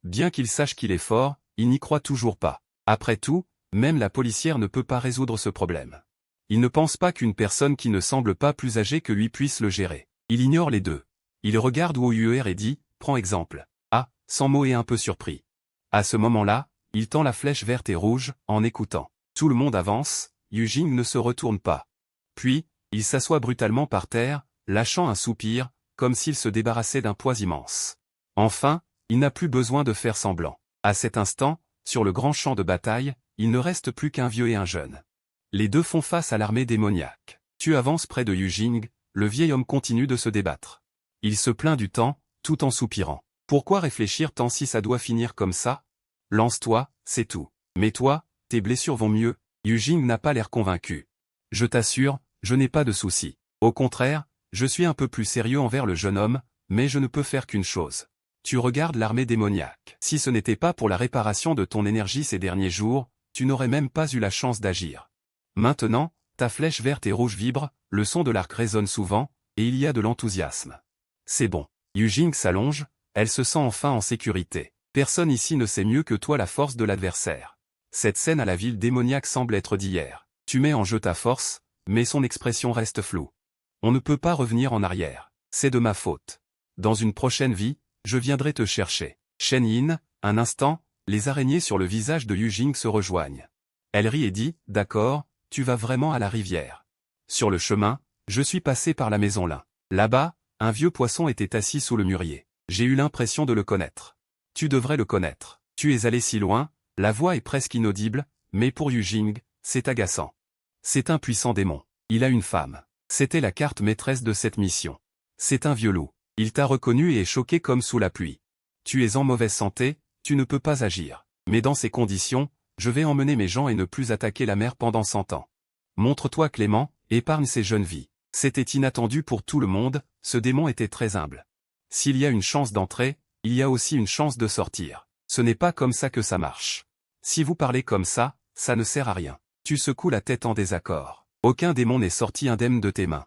Bien qu'il sache qu'il est fort, il n'y croit toujours pas. Après tout, même la policière ne peut pas résoudre ce problème. Il ne pense pas qu'une personne qui ne semble pas plus âgée que lui puisse le gérer. Il ignore les deux. Il regarde Wu Yuer et dit, prends exemple. Ah, sans mot et un peu surpris. À ce moment-là, il tend la flèche verte et rouge, en écoutant. Tout le monde avance, Yu Jing ne se retourne pas. Puis, il s'assoit brutalement par terre, lâchant un soupir, comme s'il se débarrassait d'un poids immense. Enfin, il n'a plus besoin de faire semblant. À cet instant, sur le grand champ de bataille, il ne reste plus qu'un vieux et un jeune. Les deux font face à l'armée démoniaque. Tu avances près de Yu Jing, le vieil homme continue de se débattre. Il se plaint du temps, tout en soupirant. Pourquoi réfléchir tant si ça doit finir comme ça? Lance-toi, c'est tout. Mais toi, tes blessures vont mieux. Yu Jing n'a pas l'air convaincu. Je t'assure, je n'ai pas de soucis. Au contraire, je suis un peu plus sérieux envers le jeune homme, mais je ne peux faire qu'une chose. Tu regardes l'armée démoniaque. Si ce n'était pas pour la réparation de ton énergie ces derniers jours, tu n'aurais même pas eu la chance d'agir. Maintenant, ta flèche verte et rouge vibre, le son de l'arc résonne souvent, et il y a de l'enthousiasme. C'est bon. Yu Jing s'allonge, elle se sent enfin en sécurité. Personne ici ne sait mieux que toi la force de l'adversaire. Cette scène à la ville démoniaque semble être d'hier. Tu mets en jeu ta force, mais son expression reste floue. On ne peut pas revenir en arrière. C'est de ma faute. Dans une prochaine vie, je viendrai te chercher. Shen Yin, un instant, les araignées sur le visage de Yu Jing se rejoignent. Elle rit et dit, d'accord, tu vas vraiment à la rivière. Sur le chemin, je suis passé par la maison Lin. Là-bas, un vieux poisson était assis sous le mûrier. J'ai eu l'impression de le connaître. Tu devrais le connaître. Tu es allé si loin, la voix est presque inaudible, mais pour Yu Jing, c'est agaçant. C'est un puissant démon. Il a une femme. C'était la carte maîtresse de cette mission. C'est un vieux loup. Il t'a reconnu et est choqué comme sous la pluie. Tu es en mauvaise santé, tu ne peux pas agir. Mais dans ces conditions, je vais emmener mes gens et ne plus attaquer la mer pendant 100 ans. Montre-toi clément, épargne ces jeunes vies. C'était inattendu pour tout le monde, ce démon était très humble. S'il y a une chance d'entrer, il y a aussi une chance de sortir. Ce n'est pas comme ça que ça marche. Si vous parlez comme ça ne sert à rien. Tu secoues la tête en désaccord. Aucun démon n'est sorti indemne de tes mains.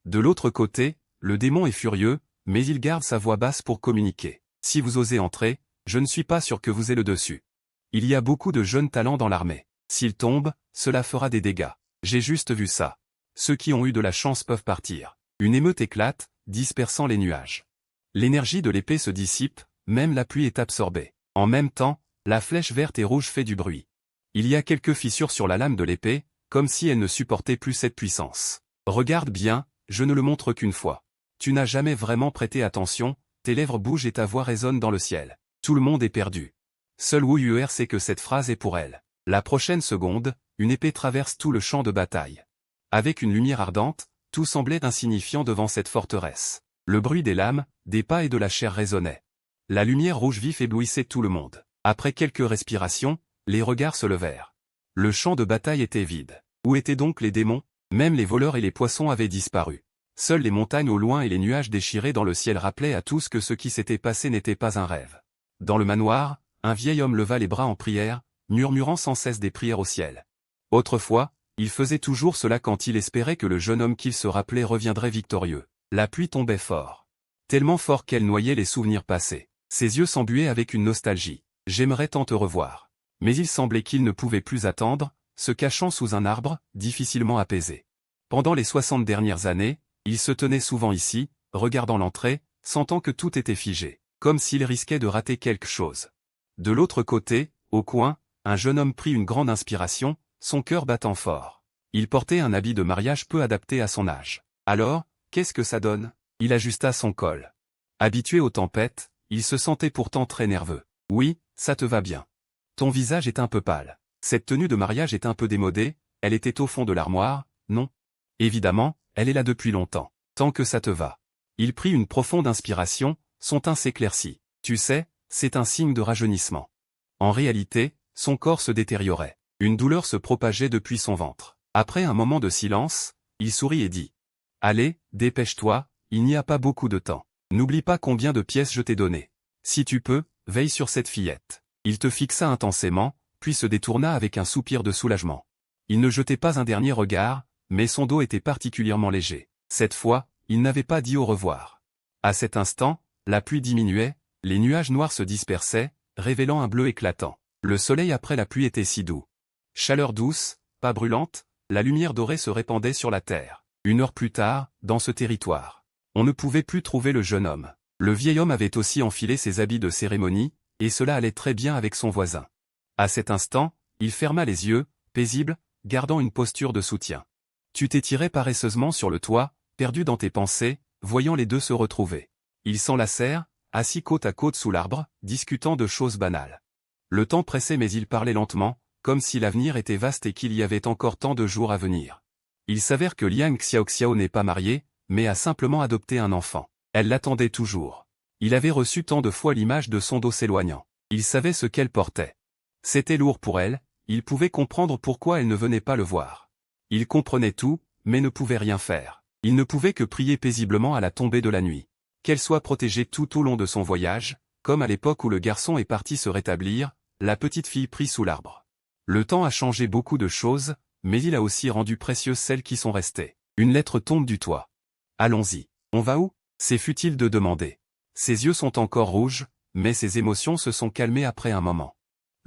De l'autre côté, le démon est furieux, mais il garde sa voix basse pour communiquer. Si vous osez entrer, je ne suis pas sûr que vous ayez le dessus. Il y a beaucoup de jeunes talents dans l'armée. S'ils tombent, cela fera des dégâts. J'ai juste vu ça. Ceux qui ont eu de la chance peuvent partir. Une émeute éclate, dispersant les nuages. L'énergie de l'épée se dissipe, même la pluie est absorbée. En même temps, la flèche verte et rouge fait du bruit. Il y a quelques fissures sur la lame de l'épée, comme si elle ne supportait plus cette puissance. Regarde bien, je ne le montre qu'une fois. Tu n'as jamais vraiment prêté attention, tes lèvres bougent et ta voix résonne dans le ciel. Tout le monde est perdu. Seul Wu Yuer sait que cette phrase est pour elle. La prochaine seconde, une épée traverse tout le champ de bataille. Avec une lumière ardente, tout semblait insignifiant devant cette forteresse. Le bruit des lames, des pas et de la chair résonnait. La lumière rouge vif éblouissait tout le monde. Après quelques respirations, les regards se levèrent. Le champ de bataille était vide. Où étaient donc les démons? Même les voleurs et les poissons avaient disparu. Seules les montagnes au loin et les nuages déchirés dans le ciel rappelaient à tous que ce qui s'était passé n'était pas un rêve. Dans le manoir, un vieil homme leva les bras en prière, murmurant sans cesse des prières au ciel. Autrefois, il faisait toujours cela quand il espérait que le jeune homme qu'il se rappelait reviendrait victorieux. La pluie tombait fort. Tellement fort qu'elle noyait les souvenirs passés. Ses yeux s'embuaient avec une nostalgie. J'aimerais tant te revoir. Mais il semblait qu'il ne pouvait plus attendre, se cachant sous un arbre, difficilement apaisé. Pendant les 60 dernières années, il se tenait souvent ici, regardant l'entrée, sentant que tout était figé, comme s'il risquait de rater quelque chose. De l'autre côté, au coin, un jeune homme prit une grande inspiration, son cœur battant fort. Il portait un habit de mariage peu adapté à son âge. Alors, qu'est-ce que ça donne? Il ajusta son col. Habitué aux tempêtes, il se sentait pourtant très nerveux. Oui, ça te va bien. Ton visage est un peu pâle. Cette tenue de mariage est un peu démodée, elle était au fond de l'armoire, non? Évidemment, elle est là depuis longtemps. Tant que ça te va. Il prit une profonde inspiration, son teint s'éclaircit. Tu sais, c'est un signe de rajeunissement. En réalité, son corps se détériorait. Une douleur se propageait depuis son ventre. Après un moment de silence, il sourit et dit. Allez, dépêche-toi, il n'y a pas beaucoup de temps. N'oublie pas combien de pièces je t'ai donné. Si tu peux, veille sur cette fillette. Il te fixa intensément, puis se détourna avec un soupir de soulagement. Il ne jetait pas un dernier regard, mais son dos était particulièrement léger. Cette fois, il n'avait pas dit au revoir. À cet instant, la pluie diminuait, les nuages noirs se dispersaient, révélant un bleu éclatant. Le soleil après la pluie était si doux. Chaleur douce, pas brûlante, la lumière dorée se répandait sur la terre. 1 heure plus tard, dans ce territoire, on ne pouvait plus trouver le jeune homme. Le vieil homme avait aussi enfilé ses habits de cérémonie, et cela allait très bien avec son voisin. À cet instant, il ferma les yeux, paisible, gardant une posture de soutien. Tu t'étirais paresseusement sur le toit, perdu dans tes pensées, voyant les deux se retrouver. Ils s'enlacèrent, assis côte à côte sous l'arbre, discutant de choses banales. Le temps pressait mais ils parlaient lentement, comme si l'avenir était vaste et qu'il y avait encore tant de jours à venir. Il s'avère que Liang Xiaoxiao n'est pas mariée, mais a simplement adopté un enfant. Elle l'attendait toujours. Il avait reçu tant de fois l'image de son dos s'éloignant. Il savait ce qu'elle portait. C'était lourd pour elle, il pouvait comprendre pourquoi elle ne venait pas le voir. Il comprenait tout, mais ne pouvait rien faire. Il ne pouvait que prier paisiblement à la tombée de la nuit. Qu'elle soit protégée tout au long de son voyage, comme à l'époque où le garçon est parti se rétablir, la petite fille prit sous l'arbre. Le temps a changé beaucoup de choses, mais il a aussi rendu précieuses celles qui sont restées. Une lettre tombe du toit. Allons-y. On va où? C'est futile de demander. Ses yeux sont encore rouges, mais ses émotions se sont calmées après un moment.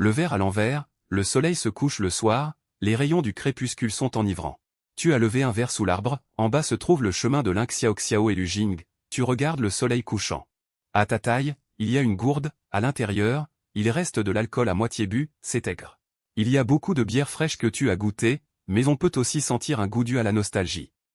Le verre à l'envers, le soleil se couche le soir, les rayons du crépuscule sont enivrants. Tu as levé un verre sous l'arbre, en bas se trouve le chemin de Xiaoxiao et Lujing, tu regardes le soleil couchant. À ta taille, il y a une gourde, à l'intérieur, il reste de l'alcool à moitié bu, c'est aigre. Il y a beaucoup de bière fraîche que tu as goûté, mais on peut aussi sentir un goût dû à la nostalgie.